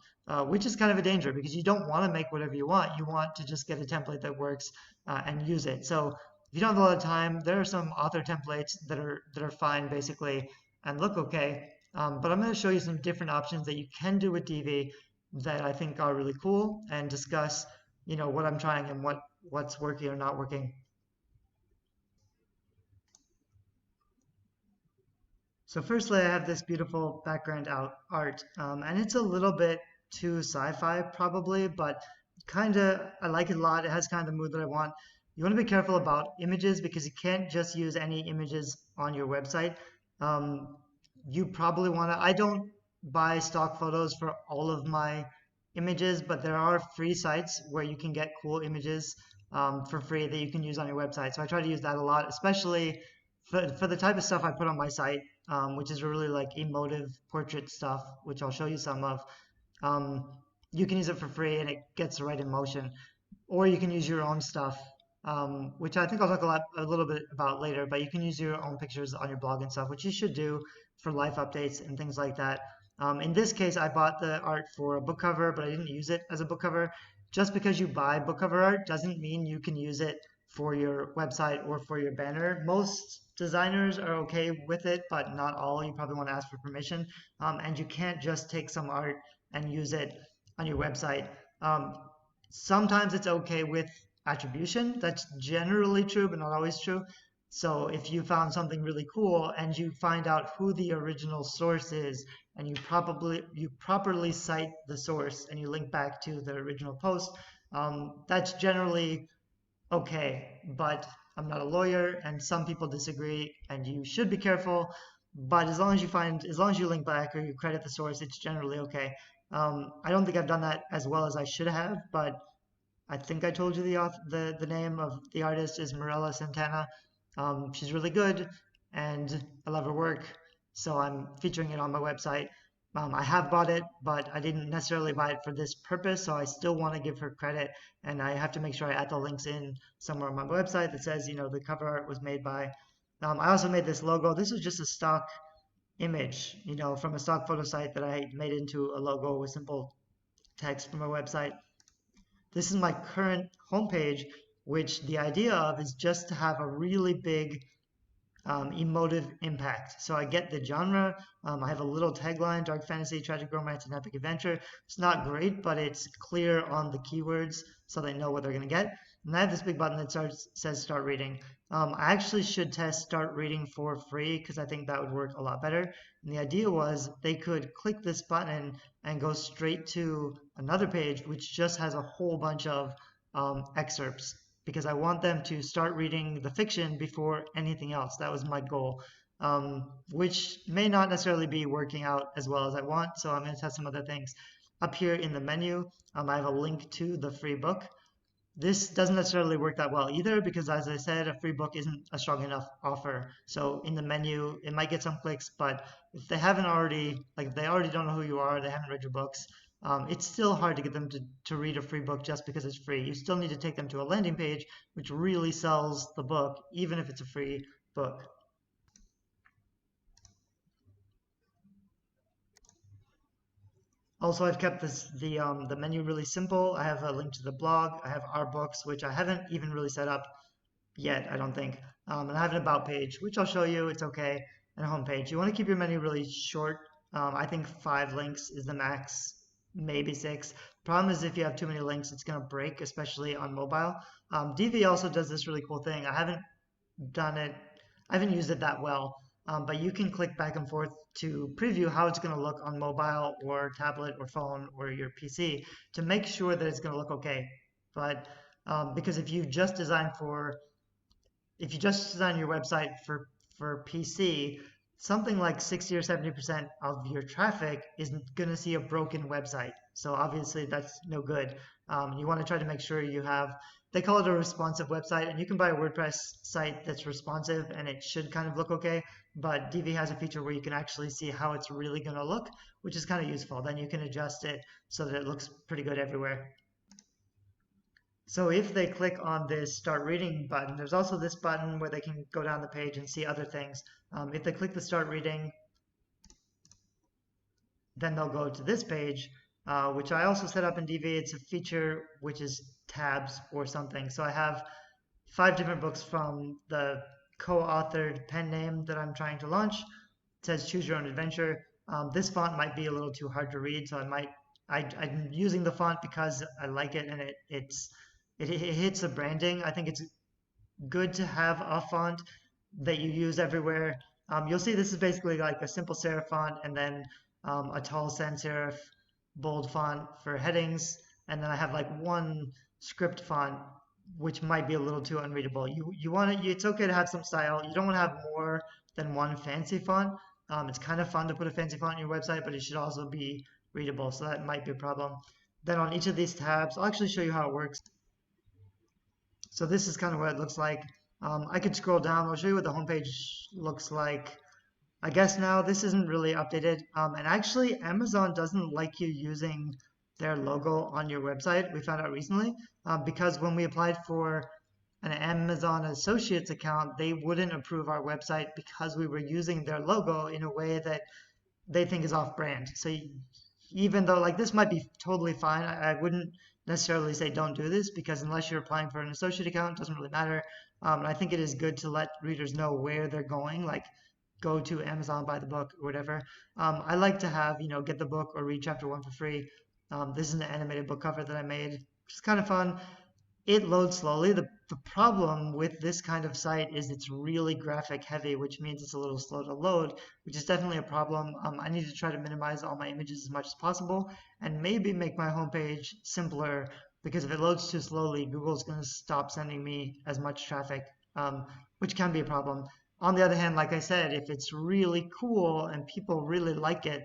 which is kind of a danger, because you don't want to make whatever you want. You want to just get a template that works and use it. So if you don't have a lot of time, there are some author templates that are fine basically and look okay. But I'm going to show you some different options that you can do with Divi that I think are really cool, and discuss, what I'm trying and what's working or not working. So firstly, I have this beautiful background art, and it's a little bit too sci-fi probably, but I like it a lot. It has kind of the mood that I want. You want to be careful about images, because you can't just use any images on your website. You probably want to, I don't buy stock photos for all of my images, but there are free sites where you can get cool images for free that you can use on your website. So I try to use that a lot, especially for the type of stuff I put on my site, which is really like emotive portrait stuff, which I'll show you some of. You can use it for free and it gets the right emotion. Or you can use your own stuff, which I think I'll talk a little bit about later, but you can use your own pictures on your blog and stuff, which you should do for life updates and things like that. In this case, I bought the art for a book cover, but I didn't use it as a book cover. Just because you buy book cover art doesn't mean you can use it for your website or for your banner. Most designers are okay with it, but not all. You probably want to ask for permission. And you can't just take some art and use it on your website. Um, Sometimes it's okay with attribution. That's generally true, but not always true. So if you found something really cool and you find out who the original source is, and you properly cite the source and you link back to the original post, that's generally okay. But I'm not a lawyer, and some people disagree, and you should be careful. But as long as you link back or you credit the source, it's generally okay. I don't think I've done that as well as I should have, but I think I told you the name of the artist is Mirella Santana. She's really good, and I love her work, so I'm featuring it on my website. I have bought it, but I didn't necessarily buy it for this purpose, so I still want to give her credit, and I have to make sure I add the links in somewhere on my website that says, the cover art was made by. I also made this logo. This was just a stock image, from a stock photo site that I made into a logo with simple text from my website. This is my current homepage, which the idea of is just to have a really big emotive impact. So I get the genre. I have a little tagline: dark fantasy, tragic romance, and epic adventure. It's not great, but it's clear on the keywords so they know what they're going to get. And I have this big button that says start reading. I actually should test start reading for free because I think that would work a lot better. And the idea was they could click this button and go straight to another page which just has a whole bunch of excerpts, because I want them to start reading the fiction before anything else. That was my goal, which may not necessarily be working out as well as I want, so I'm going to test some other things. Up here in the menu, I have a link to the free book. This doesn't necessarily work that well either, because as I said, a free book isn't a strong enough offer. So in the menu, it might get some clicks, but if they if they already don't know who you are, they haven't read your books, it's still hard to get them to read a free book just because it's free. You still need to take them to a landing page which really sells the book, even if it's a free book. Also, I've kept the menu really simple. I have a link to the blog. I have our books, which I haven't even really set up yet, I don't think. And I have an about page, which I'll show you. It's okay. And a home page. You want to keep your menu really short. I think 5 links is the max, maybe 6. Problem is if you have too many links, it's going to break, especially on mobile. Divi also does this really cool thing. I haven't used it that well, but you can click back and forth to preview how it's going to look on mobile or tablet or phone or your PC to make sure that it's going to look okay. But because if you just design your website for PC, something like 60 or 70% of your traffic is going to see a broken website. So obviously that's no good. You want to try to make sure you have, they call it a responsive website, and you can buy a WordPress site that's responsive and it should kind of look okay. But Divi has a feature where you can actually see how it's really going to look, which is kind of useful. Then you can adjust it so that it looks pretty good everywhere. So if they click on this start reading button, there's also this button where they can go down the page and see other things. If they click the start reading, then they'll go to this page, which I also set up in Divi. It's a feature which is tabs or something. So I have 5 different books from the co-authored pen name that I'm trying to launch. It says choose your own adventure. This font might be a little too hard to read, so I'm using the font because I like it, and it hits the branding. I think it's good to have a font that you use everywhere. You'll see this is basically like a simple serif font, and then a tall sans serif bold font for headings, and then I have like one script font which might be a little too unreadable. It's okay to have some style. You don't want to have more than one fancy font. It's kind of fun to put a fancy font on your website, but it should also be readable, so that might be a problem. Then on each of these tabs, I'll actually show you how it works. So this is kind of what it looks like. I could scroll down. I'll show you what the homepage looks like. I guess now this isn't really updated. And actually, Amazon doesn't like you using their logo on your website. We found out recently because when we applied for an Amazon Associates account, they wouldn't approve our website because we were using their logo in a way that they think is off-brand. So even though like this might be totally fine, I wouldn't necessarily say don't do this, because unless you're applying for an associate account, it doesn't really matter. And I think it is good to let readers know where they're going, like go to Amazon, buy the book, or whatever. I like to have, get the book or read chapter 1 for free. This is an animated book cover that I made, which is kind of fun. It loads slowly. The problem with this kind of site is it's really graphic heavy, which means it's a little slow to load, which is definitely a problem. I need to try to minimize all my images as much as possible and maybe make my homepage simpler, because if it loads too slowly, Google's going to stop sending me as much traffic, which can be a problem. On the other hand, like I said, if it's really cool and people really like it,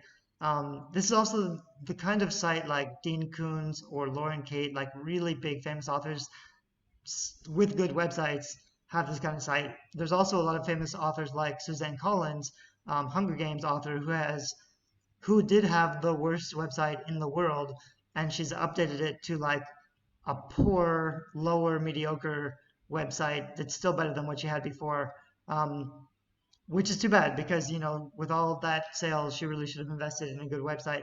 this is also the kind of site like Dean Koontz or Lauren Kate, like really big famous authors with good websites, have this kind of site. There's also a lot of famous authors like Suzanne Collins, Hunger Games author, who did have the worst website in the world, and she's updated it to like a poor, lower, mediocre website that's still better than what she had before. Um, which is too bad, because with all of that sales, she really should have invested in a good website.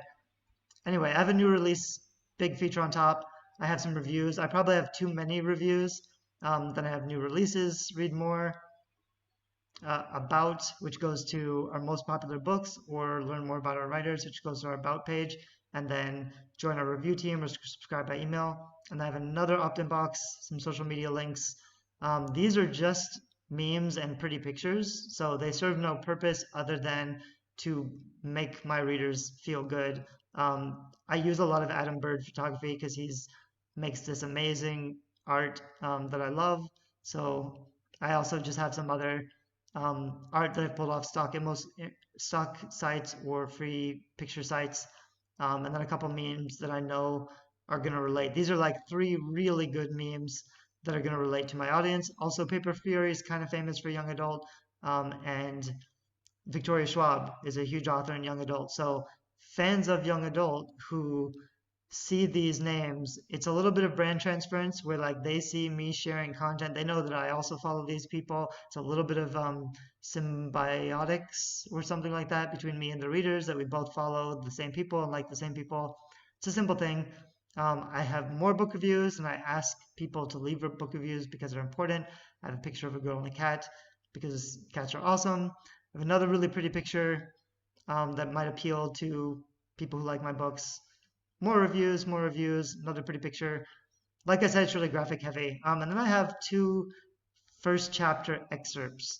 Anyway, I have a new release, big feature on top. I have some reviews. I probably have too many reviews. Then I have new releases, read more, about, which goes to our most popular books, or learn more about our writers, which goes to our about page, and then join our review team or subscribe by email. And I have another opt-in box, some social media links. These are just memes and pretty pictures, so they serve no purpose other than to make my readers feel good. I use a lot of Adam Bird photography because he's makes this amazing art that I love. So I also just have some other art that I've pulled off stock sites or free picture sites, and then a couple memes that I know are going to relate. These are like 3 really good memes that are going to relate to my audience. Also, Paper Fury is kind of famous for young adult, and Victoria Schwab is a huge author in young adult. So fans of young adult who see these names, it's a little bit of brand transference where like they see me sharing content. They know that I also follow these people. It's a little bit of symbiotics or something like that between me and the readers, that we both follow the same people and like the same people. It's a simple thing. I have more book reviews, and I ask people to leave book reviews because they're important. I have a picture of a girl and a cat because cats are awesome. I have another really pretty picture that might appeal to people who like my books. More reviews, another pretty picture. Like I said, it's really graphic heavy. And then I have 2 first chapter excerpts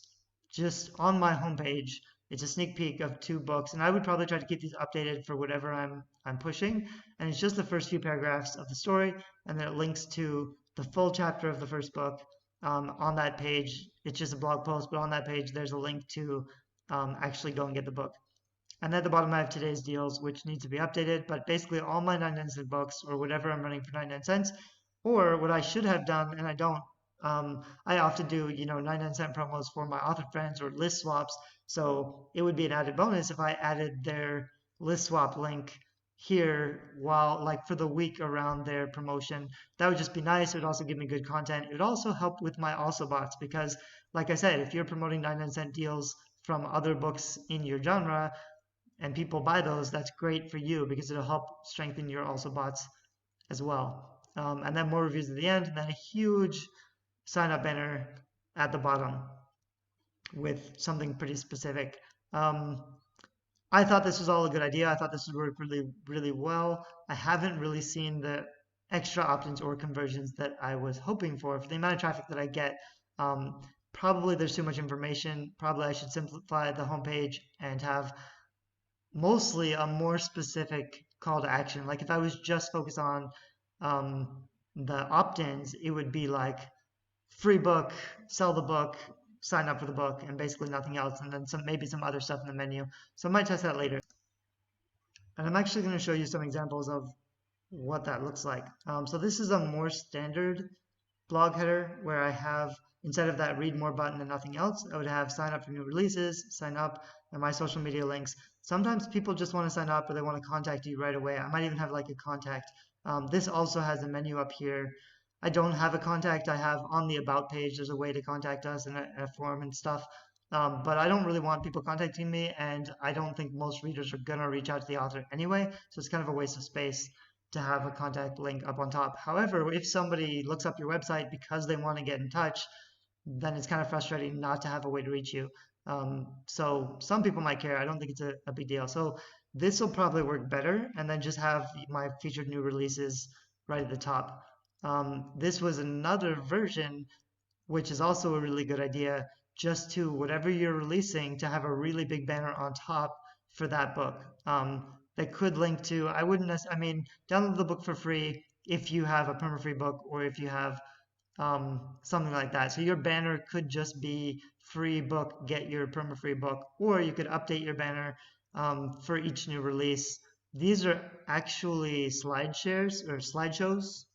just on my homepage. It's a sneak peek of 2 books, and I would probably try to keep these updated for whatever I'm pushing. And it's just the first few paragraphs of the story, and then it links to the full chapter of the first book. On that page, it's just a blog post, but on that page, there's a link to actually go and get the book. And at the bottom, I have today's deals, which need to be updated. But basically, all my 99-cent books, or whatever I'm running for 99 cents, or what I should have done, and I don't. I often do, 99-cent promos for my author friends or list swaps. So it would be an added bonus if I added their list swap link here while, like, for the week around their promotion. That would just be nice. It would also give me good content. It would also help with my also bots, because, like I said, if you're promoting 99-cent deals from other books in your genre and people buy those, that's great for you because it'll help strengthen your also bots as well. And then more reviews at the end, and then a huge sign up banner at the bottom with something pretty specific. I thought this was all a good idea. I thought this would work really, really well. I haven't really seen the extra opt-ins or conversions that I was hoping for the amount of traffic that I get. Probably there's too much information. Probably I should simplify the homepage and have mostly a more specific call to action. Like if I was just focused on the opt-ins, it would be like free book, sell the book, sign up for the book, and basically nothing else, and then maybe some other stuff in the menu. So I might test that later. And I'm actually going to show you some examples of what that looks like. So this is a more standard blog header where I have, instead of that read more button and nothing else, I would have sign up for new releases, sign up, and my social media links. Sometimes people just want to sign up or they want to contact you right away. I might even have like a contact. This also has a menu up here. I don't have a contact. I have on the about page, there's a way to contact us and a form and stuff. But I don't really want people contacting me, and I don't think most readers are going to reach out to the author anyway, so it's kind of a waste of space. to have a contact link up on top. However, if somebody looks up your website because they want to get in touch, then it's kind of frustrating not to have a way to reach you. So some people might care. I don't think it's a big deal. So this will probably work better, and then just have my featured new releases right at the top. This was another version, which is also a really good idea, just to whatever you're releasing to have a really big banner on top for that book. That could link to, I wouldn't necessarily, I mean, download the book for free if you have a perma-free book or if you have something like that. So your banner could just be free book, get your perma-free book, or you could update your banner for each new release. These are actually slide shares or slideshows.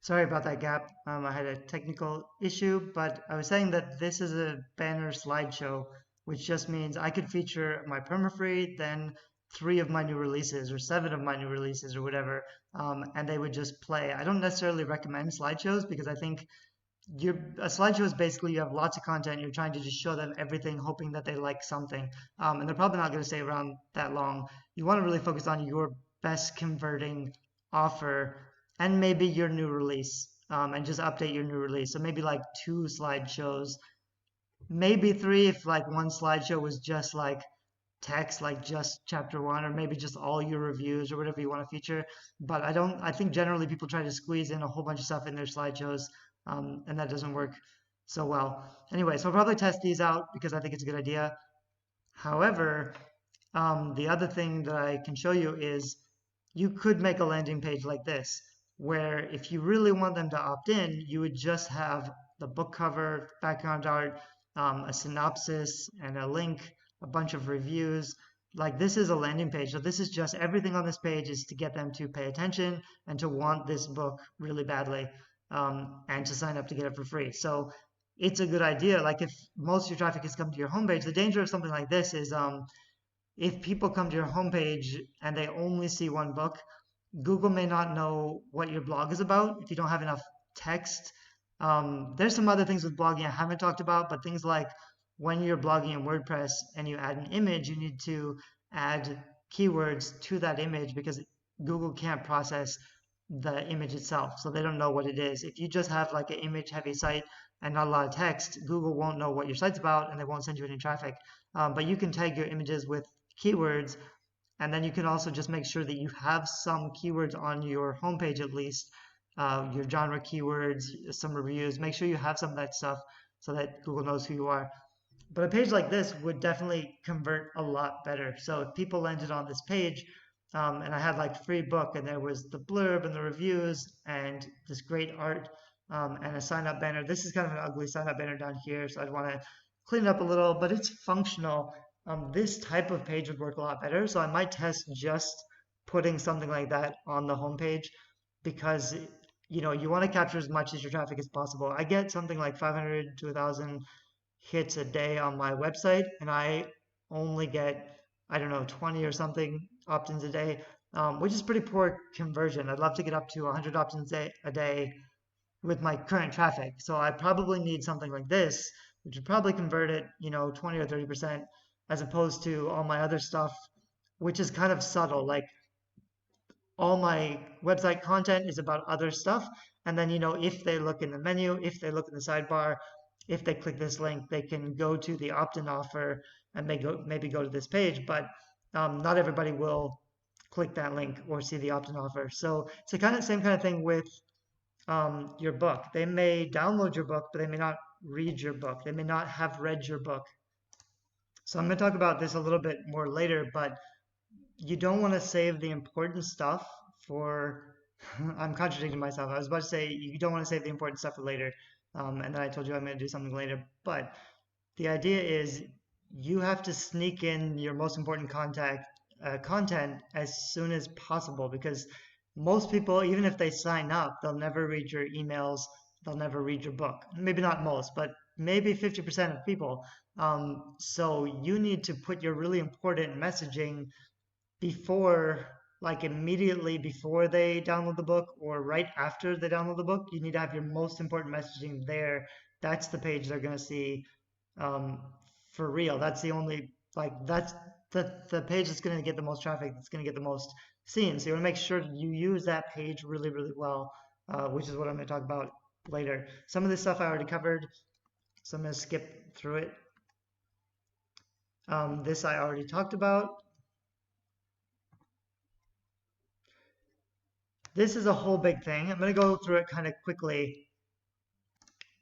Sorry about that gap. I had a technical issue, but I was saying that this is a banner slideshow, which just means I could feature my permafree, then 3 of my new releases or 7 of my new releases or whatever, and they would just play. I don't necessarily recommend slideshows because I think a slideshow is basically you have lots of content, you're trying to just show them everything, hoping that they like something, and they're probably not going to stay around that long. You want to really focus on your best converting offer and maybe your new release, and just update your new release. So maybe like 2 slideshows, maybe 3 if like one slideshow was just like text, like just chapter 1, or maybe just all your reviews or whatever you want to feature. But I think generally people try to squeeze in a whole bunch of stuff in their slideshows, and that doesn't work so well. Anyway, so I'll probably test these out because I think it's a good idea. However, the other thing that I can show you is you could make a landing page like this, where if you really want them to opt in, you would just have the book cover, background art, a synopsis, and a link, a bunch of reviews. Like this is a landing page. So this is just everything on this page is to get them to pay attention and to want this book really badly, and to sign up to get it for free. So it's a good idea. Like if most of your traffic has come to your homepage, the danger of something like this is if people come to your homepage and they only see one book, Google may not know what your blog is about if you don't have enough text. There's some other things with blogging I haven't talked about, but things like when you're blogging in WordPress and you add an image, you need to add keywords to that image because Google can't process the image itself, so they don't know what it is. If you just have like an image heavy site and not a lot of text, Google won't know what your site's about and they won't send you any traffic. But you can tag your images with keywords, and then you can also just make sure that you have some keywords on your homepage at least, your genre keywords, some reviews. Make sure you have some of that stuff so that Google knows who you are. But a page like this would definitely convert a lot better. So if people landed on this page, and I had like free book and there was the blurb and the reviews and this great art, and a sign up banner. This is kind of an ugly sign up banner down here, so I'd want to clean it up a little, but it's functional. This type of page would work a lot better. So I might test just putting something like that on the homepage because you want to capture as much as your traffic as possible. I get something like 500 to 1,000 hits a day on my website, and I only get, I don't know, 20 or something opt-ins a day, which is pretty poor conversion. I'd love to get up to 100 opt-ins a day with my current traffic. So I probably need something like this, which would probably convert it, 20 or 30%, as opposed to all my other stuff, which is kind of subtle. Like all my website content is about other stuff. And then, if they look in the menu, if they look in the sidebar, if they click this link, they can go to the opt-in offer and maybe go to this page, but not everybody will click that link or see the opt-in offer. So it's the same kind of thing with your book. They may download your book, but they may not read your book. They may not have read your book. So I'm going to talk about this a little bit more later, but you don't want to save the important stuff for I'm contradicting myself. I was about to say you don't want to save the important stuff for later, and then I told you I'm going to do something later. But the idea is you have to sneak in your most important content as soon as possible because most people, even if they sign up, they'll never read your emails. They'll never read your book. Maybe not most, but maybe 50% of people. So you need to put your really important messaging before, like immediately before they download the book or right after they download the book. You need to have your most important messaging there. That's the page they're going to see, um, for real. That's the only, like, that's the page that's going to get the most traffic, that's going to get the most seen. So you want to make sure you use that page really, really well, which is what I'm going to talk about later. Some of this stuff I already covered, so I'm going to skip through it. This I already talked about. This is a whole big thing. I'm going to go through it kind of quickly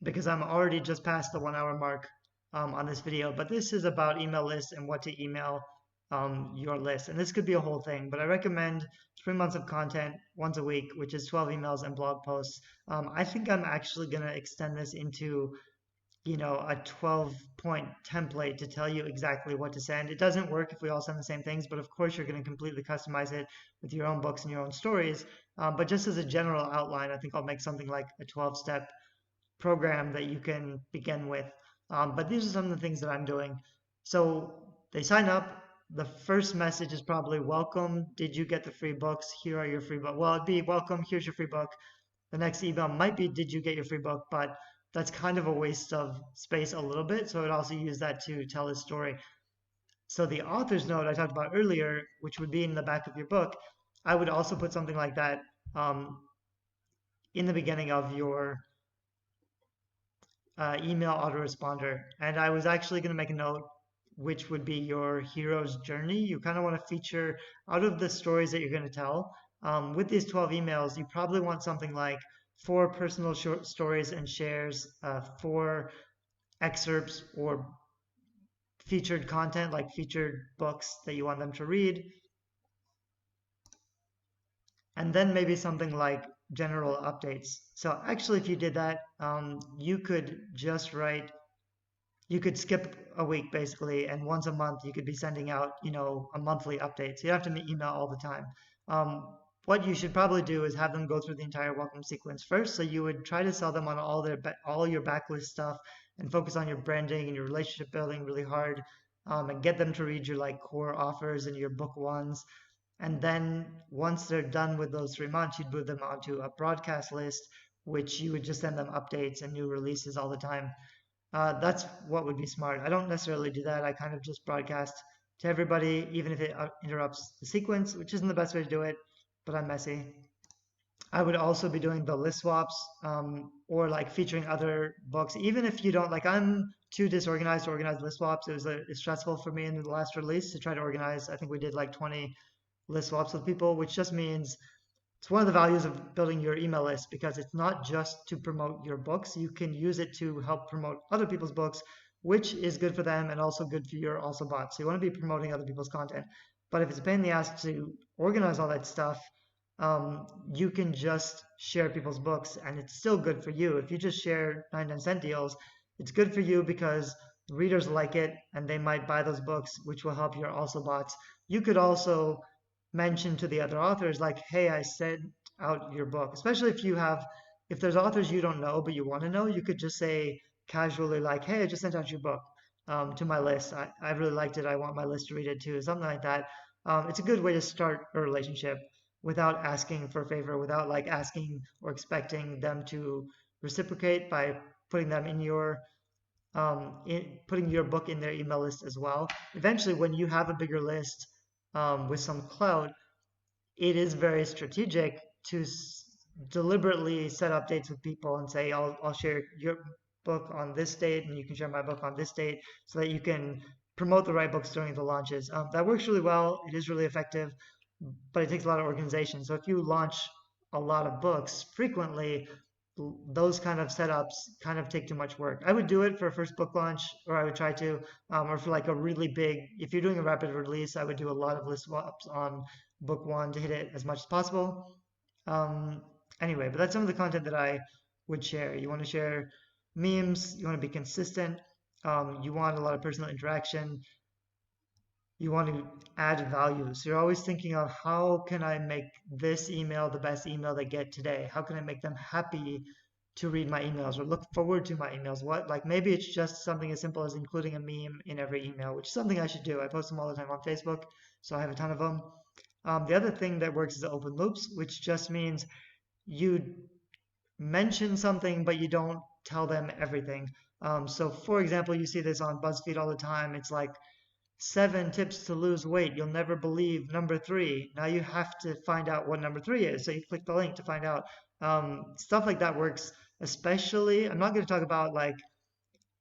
because I'm already just past the 1 hour mark on this video. But this is about email lists and what to email your list. And this could be a whole thing, but I recommend 3 months of content once a week, which is 12 emails and blog posts. I think I'm actually going to extend this into a 12-point template to tell you exactly what to send. It doesn't work if we all send the same things, but of course you're going to completely customize it with your own books and your own stories. But just as a general outline, I think I'll make something like a 12-step program that you can begin with. But these are some of the things that I'm doing. So they sign up. The first message is probably welcome. Did you get the free books? Here are your free books. Well, it'd be welcome. Here's your free book. The next email might be, did you get your free book? But that's kind of a waste of space a little bit. So I'd also use that to tell a story. So the author's note I talked about earlier, which would be in the back of your book, I would also put something like that in the beginning of your email autoresponder. And I was actually going to make a note which would be your hero's journey. You kind of want to feature out of the stories that you're going to tell. With these 12 emails, you probably want something like 4 personal short stories and shares, 4 excerpts or featured content, like featured books that you want them to read, and then maybe something like general updates. So actually, if you did that, you could just write, you could skip a week basically, and once a month you could be sending out, a monthly update. So you don't have to email all the time. What you should probably do is have them go through the entire welcome sequence first. So you would try to sell them on all your backlist stuff and focus on your branding and your relationship building really hard, and get them to read your like core offers and your book ones. And then once they're done with those 3 months, you'd move them onto a broadcast list, which you would just send them updates and new releases all the time. That's what would be smart. I don't necessarily do that. I kind of just broadcast to everybody, even if it interrupts the sequence, which isn't the best way to do it, but I'm messy. I would also be doing the list swaps, or like featuring other books, even if you don't, like, I'm too disorganized to organize list swaps. It's stressful for me in the last release to try to organize. I think we did like 20 list swaps with people, which just means it's one of the values of building your email list because it's not just to promote your books. You can use it to help promote other people's books, which is good for them and also good for your also bot. So you want to be promoting other people's content. But if it's a pain in the ass to organize all that stuff, you can just share people's books and it's still good for you. If you just share 99-cent deals, it's good for you because readers like it and they might buy those books, which will help your also bots. You could also mention to the other authors like, hey, I sent out your book. Especially if there's authors you don't know but you want to know, you could just say casually like, hey, I just sent out your book to my list. I really liked it. I want my list to read it too. Something like that. It's a good way to start a relationship without asking for a favor, without like asking or expecting them to reciprocate by putting them in putting your book in their email list as well. Eventually, when you have a bigger list, with some clout, it is very strategic to deliberately set up dates with people and say, I'll share your book on this date and you can share my book on this date so that you can promote the right books during the launches. That works really well. It is really effective, but it takes a lot of organization. So if you launch a lot of books frequently, those kind of setups kind of take too much work. I would do it for a first book launch, or I would try to, or for like a really big, if you're doing a rapid release, I would do a lot of list swaps on book 1 to hit it as much as possible. Um, anyway, but that's some of the content that I would share. You want to share memes, you want to be consistent, you want a lot of personal interaction, you want to add value. So you're always thinking of how can I make this email the best email they get today? How can I make them happy to read my emails or look forward to my emails? What, like maybe it's just something as simple as including a meme in every email, which is something I should do. I post them all the time on Facebook, so I have a ton of them. The other thing that works is the open loops, which just means you mention something, but you don't tell them everything. So, for example, you see this on BuzzFeed all the time. It's like 7 tips to lose weight. You'll never believe number three. Now you have to find out what number three is. So you click the link to find out. Stuff like that works, especially. I'm not going to talk about like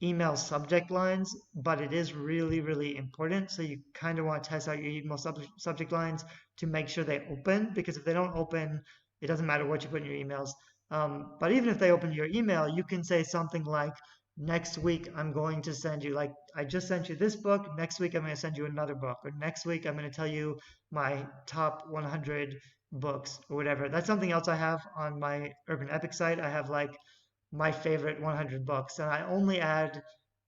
email subject lines, but it is really, really important. So you kind of want to test out your email subject lines to make sure they open, because if they don't open, it doesn't matter what you put in your emails. But even if they open your email, you can say something like, next week I'm going to send you, like, I just sent you this book. Next week I'm going to send you another book. Or next week I'm going to tell you my top 100 books or whatever. That's something else I have on my Urban Epic site. I have like my favorite 100 books. And I only add,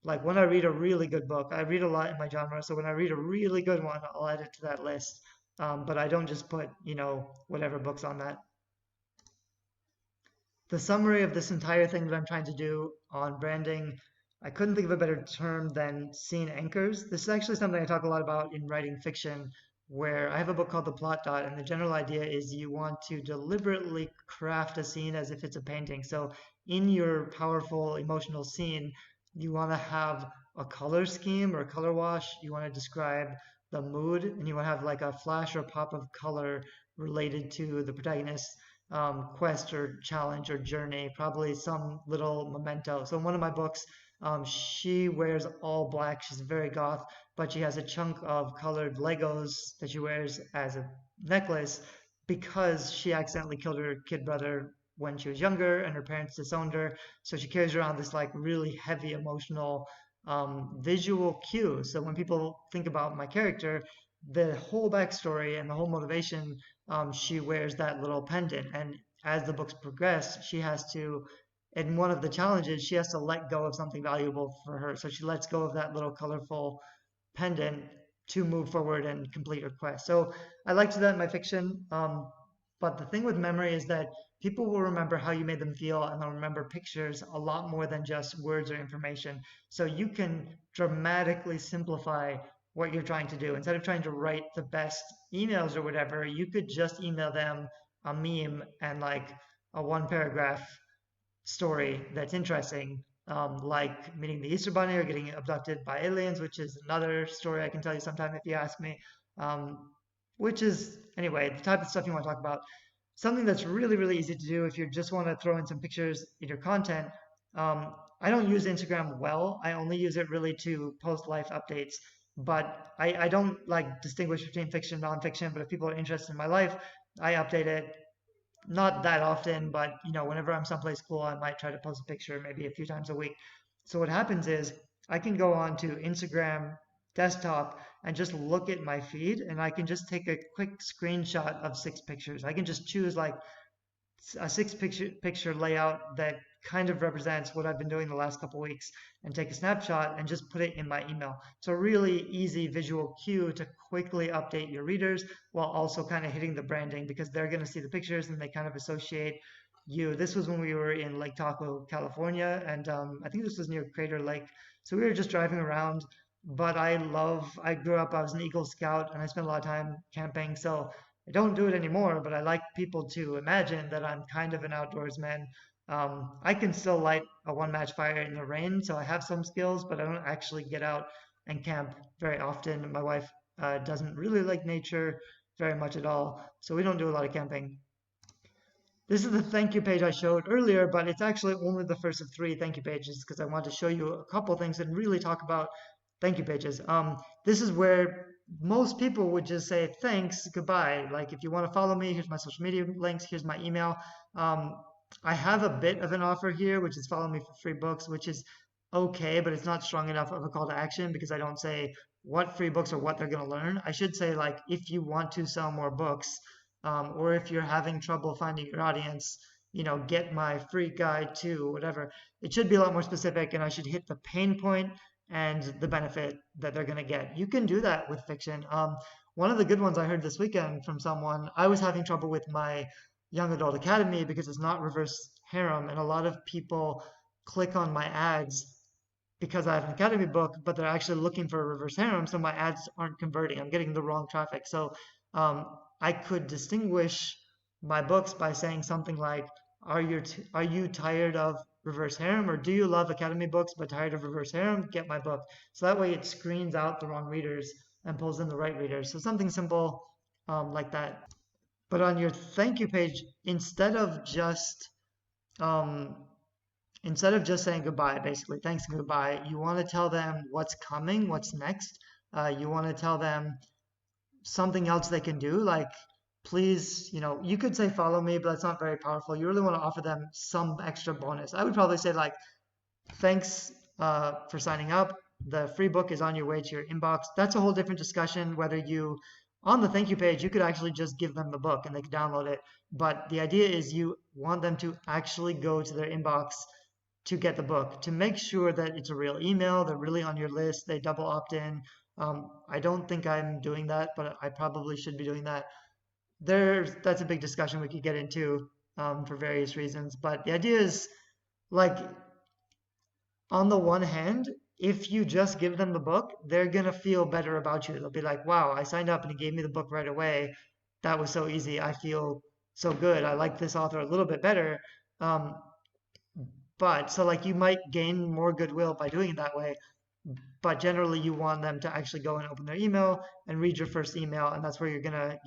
like, when I read a really good book, I read a lot in my genre. So when I read a really good one, I'll add it to that list. But I don't just put, whatever books on that. The summary of this entire thing that I'm trying to do on branding, I couldn't think of a better term than scene anchors. This is actually something I talk a lot about in writing fiction, where I have a book called The Plot Dot, and the general idea is you want to deliberately craft a scene as if it's a painting. So in your powerful emotional scene, you want to have a color scheme or a color wash. You want to describe the mood, and you want to have like a flash or pop of color related to the protagonist quest or challenge or journey, probably some little memento. So in one of my books, she wears all black. She's very goth, but she has a chunk of colored Legos that she wears as a necklace because she accidentally killed her kid brother when she was younger and her parents disowned her. So she carries around this like really heavy emotional visual cue. So when people think about my character, the whole backstory and the whole motivation, she wears that little pendant. And as the books progress, she has to, in one of the challenges, she has to let go of something valuable for her. So she lets go of that little colorful pendant to move forward and complete her quest. So I like to do that in my fiction. But the thing with memory is that people will remember how you made them feel, and they'll remember pictures a lot more than just words or information. So you can dramatically simplify what you're trying to do. Instead of trying to write the best emails or whatever, you could just email them a meme and like a 1 paragraph story that's interesting, like meeting the Easter Bunny or getting abducted by aliens, which is another story I can tell you sometime if you ask me. Which is, anyway, the type of stuff you want to talk about. Something that's really, really easy to do if you just want to throw in some pictures in your content. I don't use Instagram well. I only use it really to post life updates. But I don't like distinguish between fiction and nonfiction. But if people are interested in my life, I update it not that often, but whenever I'm someplace cool, I might try to post a picture maybe a few times a week. So what happens is I can go on to Instagram desktop and just look at my feed, and I can just take a quick screenshot of 6 pictures. I can just choose like a 6 picture layout that kind of represents what I've been doing the last couple weeks, and take a snapshot and just put it in my email. So a really easy visual cue to quickly update your readers while also kind of hitting the branding, because they're going to see the pictures and they kind of associate you. This was when we were in Lake Tahoe, California, and I think this was near Crater Lake. So we were just driving around, but I grew up, I was an Eagle Scout, and I spent a lot of time camping. So I don't do it anymore, but I like people to imagine that I'm kind of an outdoorsman. I can still light a one-match fire in the rain, so I have some skills, but I don't actually get out and camp very often. My wife doesn't really like nature very much at all, so we don't do a lot of camping. This is the thank you page I showed earlier, but it's actually only the first of 3 thank you pages because I want to show you a couple things and really talk about thank you pages. This is where most people would just say thanks, goodbye. Like, if you want to follow me, here's my social media links, here's my email. I have a bit of an offer here, which is follow me for free books, which is okay, but it's not strong enough of a call to action because I don't say what free books or what they're going to learn. I should say, like, if you want to sell more books, or if you're having trouble finding your audience, get my free guide to whatever. It should be a lot more specific, and I should hit the pain point and the benefit that they're going to get. You can do that with fiction. One of the good ones I heard this weekend from someone, I was having trouble with my young adult academy because it's not reverse harem, and a lot of people click on my ads because I have an academy book, but they're actually looking for a reverse harem, so my ads aren't converting. I'm getting the wrong traffic. So I could distinguish my books by saying something like, are you tired of reverse harem, or do you love academy books but tired of reverse harem? Get my book. So that way it screens out the wrong readers and pulls in the right readers. So something simple like that. But on your thank you page, um, instead of just saying goodbye, basically, thanks and goodbye, you want to tell them what's coming, what's next. You want to tell them something else they can do. Like, please, you could say follow me, but that's not very powerful. You really want to offer them some extra bonus. I would probably say, like, thanks for signing up. The free book is on your way to your inbox. That's a whole different discussion. Whether you, on the thank you page, you could actually just give them the book and they can download it. But the idea is you want them to actually go to their inbox to get the book, to make sure that it's a real email, they're really on your list, they double opt in. I don't think I'm doing that, but I probably should be doing that. That's a big discussion we could get into for various reasons. But the idea is, like, on the one hand, if you just give them the book, they're going to feel better about you. They'll be like, wow, I signed up and he gave me the book right away. That was so easy. I feel so good. I like this author a little bit better. But so, like, you might gain more goodwill by doing it that way, but generally you want them to actually go and open their email and read your first email, and that's where you're gonna,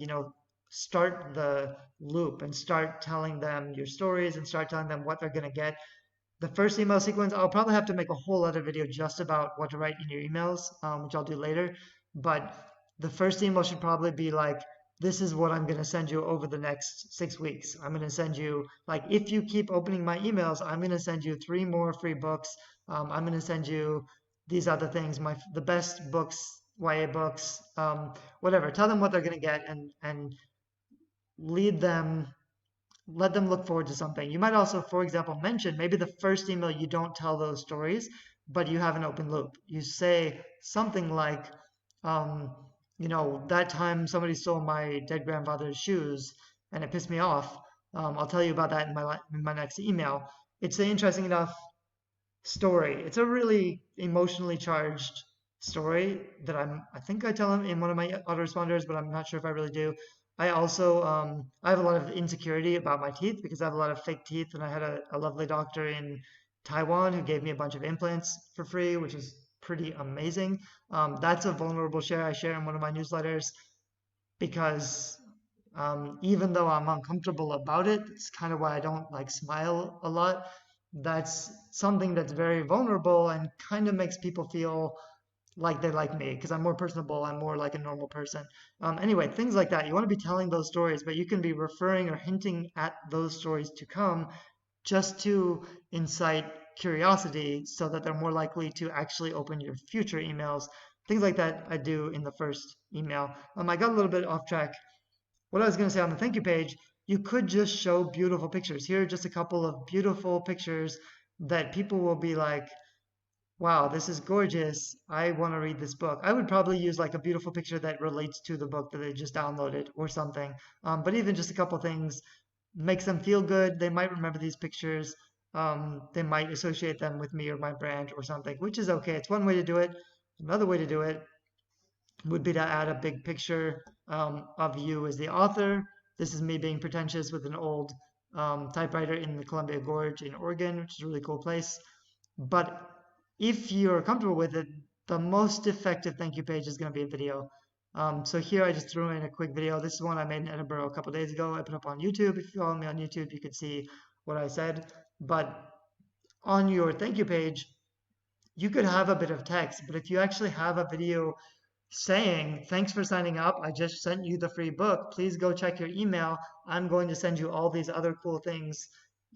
start the loop and start telling them your stories and start telling them what they're gonna get. The first email sequence, I'll probably have to make a whole other video just about what to write in your emails, which I'll do later. But the first email should probably be like, this is what I'm going to send you over the next 6 weeks. I'm going to send you, like, if you keep opening my emails, I'm going to send you 3 more free books. I'm going to send you these other things, the best books, YA books, whatever. Tell them what they're going to get and lead them, let them look forward to something. You might also, for example, mention maybe the first email you don't tell those stories, but you have an open loop. You say something like, that time somebody stole my dead grandfather's shoes and it pissed me off. I'll tell you about that in my next email. It's an interesting enough story. It's a really emotionally charged story that I think I tell him in one of my autoresponders, but I'm not sure if I really do. I also I have a lot of insecurity about my teeth because I have a lot of fake teeth, and I had a lovely doctor in Taiwan who gave me a bunch of implants for free, which is pretty amazing. That's a vulnerable share I share in one of my newsletters because even though I'm uncomfortable about it, it's kind of why I don't like smile a lot. That's something that's very vulnerable and kind of makes people feel like they like me because I'm more personable. I'm more like a normal person. Anyway, things like that. You want to be telling those stories, but you can be referring or hinting at those stories to come just to incite curiosity so that they're more likely to actually open your future emails. Things like that I do in the first email. I got a little bit off track. What I was going to say on the thank you page, you could just show beautiful pictures. Here are just a couple of beautiful pictures that people will be like, wow, this is gorgeous. I want to read this book. I would probably use like a beautiful picture that relates to the book that they just downloaded or something. But even just a couple things makes them feel good. They might remember these pictures. They might associate them with me or my brand or something, which is okay. It's one way to do it. Another way to do it would be to add a big picture of you as the author. This is me being pretentious with an old typewriter in the Columbia Gorge in Oregon, which is a really cool place. But if you're comfortable with it, the most effective thank you page is going to be a video. So here I just threw in a quick video. This is one I made in Edinburgh a couple days ago. I put up on YouTube. If you follow me on YouTube, you could see what I said. But on your thank you page, you could have a bit of text, but if you actually have a video saying, thanks for signing up, I just sent you the free book, please go check your email, I'm going to send you all these other cool things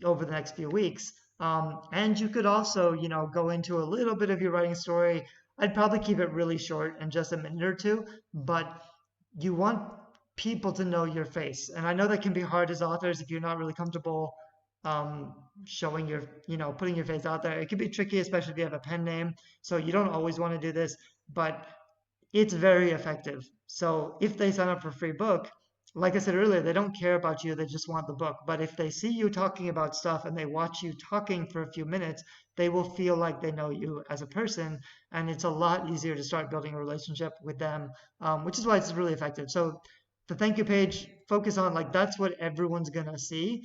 over the next few weeks. And you could also, go into a little bit of your writing story. I'd probably keep it really short and just a minute or two, but you want people to know your face. And I know that can be hard as authors if you're not really comfortable um, showing your, putting your face out there. It can be tricky, especially if you have a pen name. So you don't always want to do this, but it's very effective. So if they sign up for a free book, like I said earlier, they don't care about you, they just want the book. But if they see you talking about stuff and they watch you talking for a few minutes, they will feel like they know you as a person. And it's a lot easier to start building a relationship with them, which is why it's really effective. So the thank you page, focus on like that's what everyone's going to see.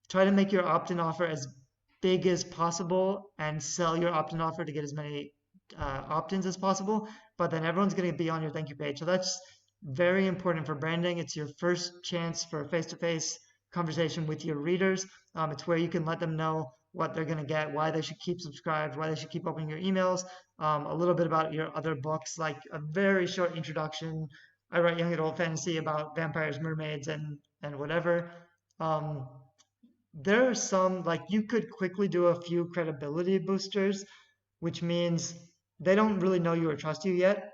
Try to make your opt in offer as big as possible and sell your opt in offer to get as many opt ins as possible, but then everyone's going to be on your thank you page. So that's very important for branding. It's your first chance for a face-to-face conversation with your readers. It's where you can let them know what they're going to get, why they should keep subscribed, why they should keep opening your emails, a little bit about your other books, like a very short introduction. I write young adult fantasy about vampires, mermaids, and whatever. Um, there are some, like you could quickly do a few credibility boosters, which means they don't really know you or trust you yet.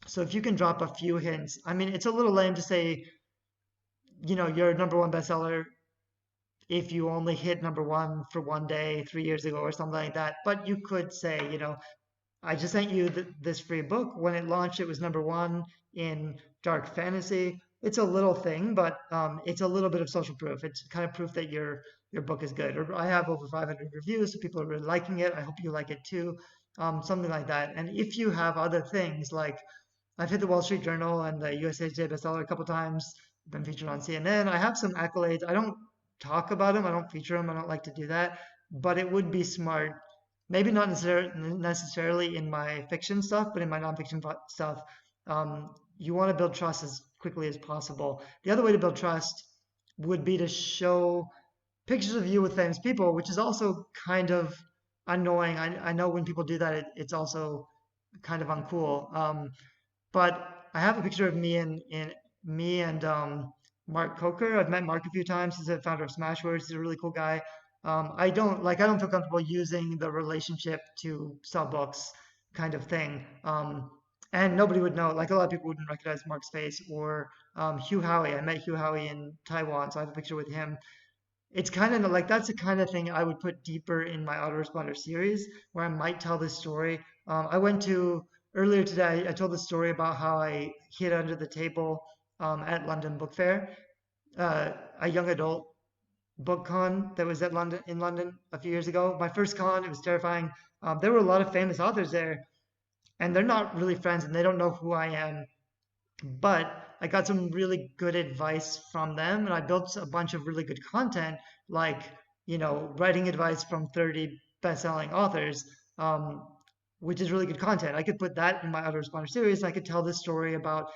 So if you can drop a few hints, I mean, it's a little lame to say, you're #1 bestseller if you only hit #1 for one day 3 years ago or something like that. But you could say, I just sent you this free book. When it launched, it was #1 in dark fantasy. It's a little thing, but it's a little bit of social proof. It's kind of proof that your book is good. Or I have over 500 reviews, so people are really liking it. I hope you like it too. Something like that. And if you have other things like I've hit the Wall Street Journal and the USA Today bestseller a couple times, been featured on CNN. I have some accolades. I don't talk about them. I don't feature them. I don't like to do that. But it would be smart, maybe not necessarily in my fiction stuff, but in my nonfiction stuff. You want to build trust as quickly as possible. The other way to build trust would be to show pictures of you with famous people, which is also kind of annoying. I know when people do that, it's also kind of uncool. But I have a picture of me and Mark Coker. I've met Mark a few times. He's the founder of Smashwords. He's a really cool guy. I don't feel comfortable using the relationship to sell books kind of thing. And nobody would know. Like a lot of people wouldn't recognize Mark's face or Hugh Howey. I met Hugh Howey in Taiwan, so I have a picture with him. It's kind of like that's the kind of thing I would put deeper in my autoresponder series where I might tell this story. I went to earlier today, I told the story about how I hid under the table at London Book Fair, a young adult book con that was in London a few years ago. My first con, it was terrifying. There were a lot of famous authors there, and they're not really friends, and they don't know who I am. But I got some really good advice from them, and I built a bunch of really good content, like writing advice from 30 best-selling authors. Which is really good content. I could put that in my autoresponder series. I could tell this story about,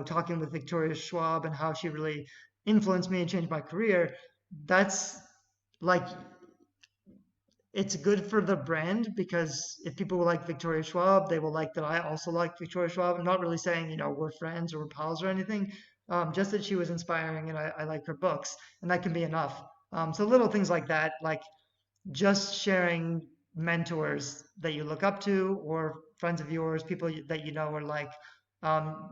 talking with Victoria Schwab and how she really influenced me and changed my career. That's like, it's good for the brand because if people will like Victoria Schwab, they will like that I also like Victoria Schwab. I'm not really saying, we're friends or we're pals or anything. Just that she was inspiring and I like her books, and that can be enough. So little things like that, like just sharing mentors that you look up to or friends of yours, people that are like,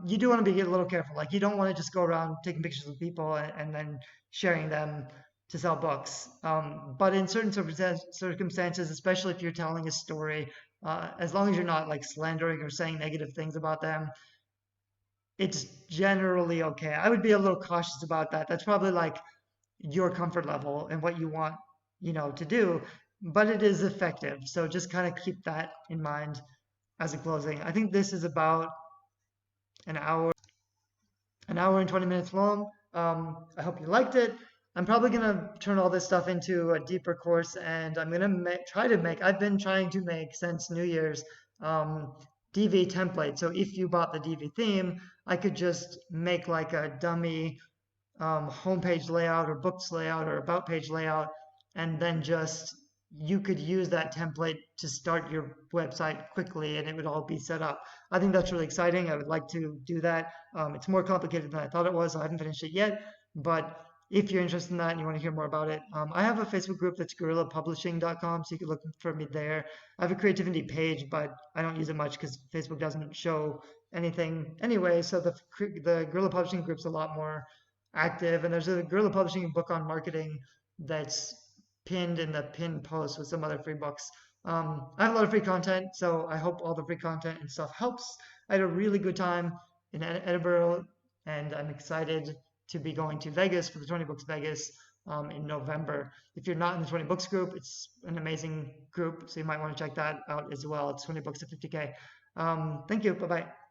you do want to be a little careful. Like you don't want to just go around taking pictures of people and then sharing them to sell books. But in certain circumstances, especially if you're telling a story, as long as you're not like slandering or saying negative things about them, it's generally okay. I would be a little cautious about that. That's probably like your comfort level and what you want, to do, but it is effective. So just kind of keep that in mind as a closing. I think this is about an hour and 20 minutes long. I hope you liked it. I'm probably going to turn all this stuff into a deeper course, and I'm going to I've been trying to make since New Year's DV template. So if you bought the DV theme, I could just make like a dummy homepage layout or books layout or about page layout, and then just you could use that template to start your website quickly and it would all be set up. I think that's really exciting. I would like to do that. It's more complicated than I thought it was. I haven't finished it yet, but if you're interested in that and you want to hear more about it. I have a Facebook group that's guerrillapublishing.com, so you can look for me there. I have a creativity page, but I don't use it much because Facebook doesn't show anything anyway. So the Guerrilla Publishing group's a lot more active, and there's a Guerrilla Publishing book on marketing that's pinned in the pinned post with some other free books. I have a lot of free content, so I hope all the free content and stuff helps. I had a really good time in Edinburgh, and I'm excited to be going to Vegas for the 20 Books Vegas in November. If you're not in the 20 Books group, it's an amazing group, so you might want to check that out as well. It's 20 Books to 50K. Thank you. Bye bye.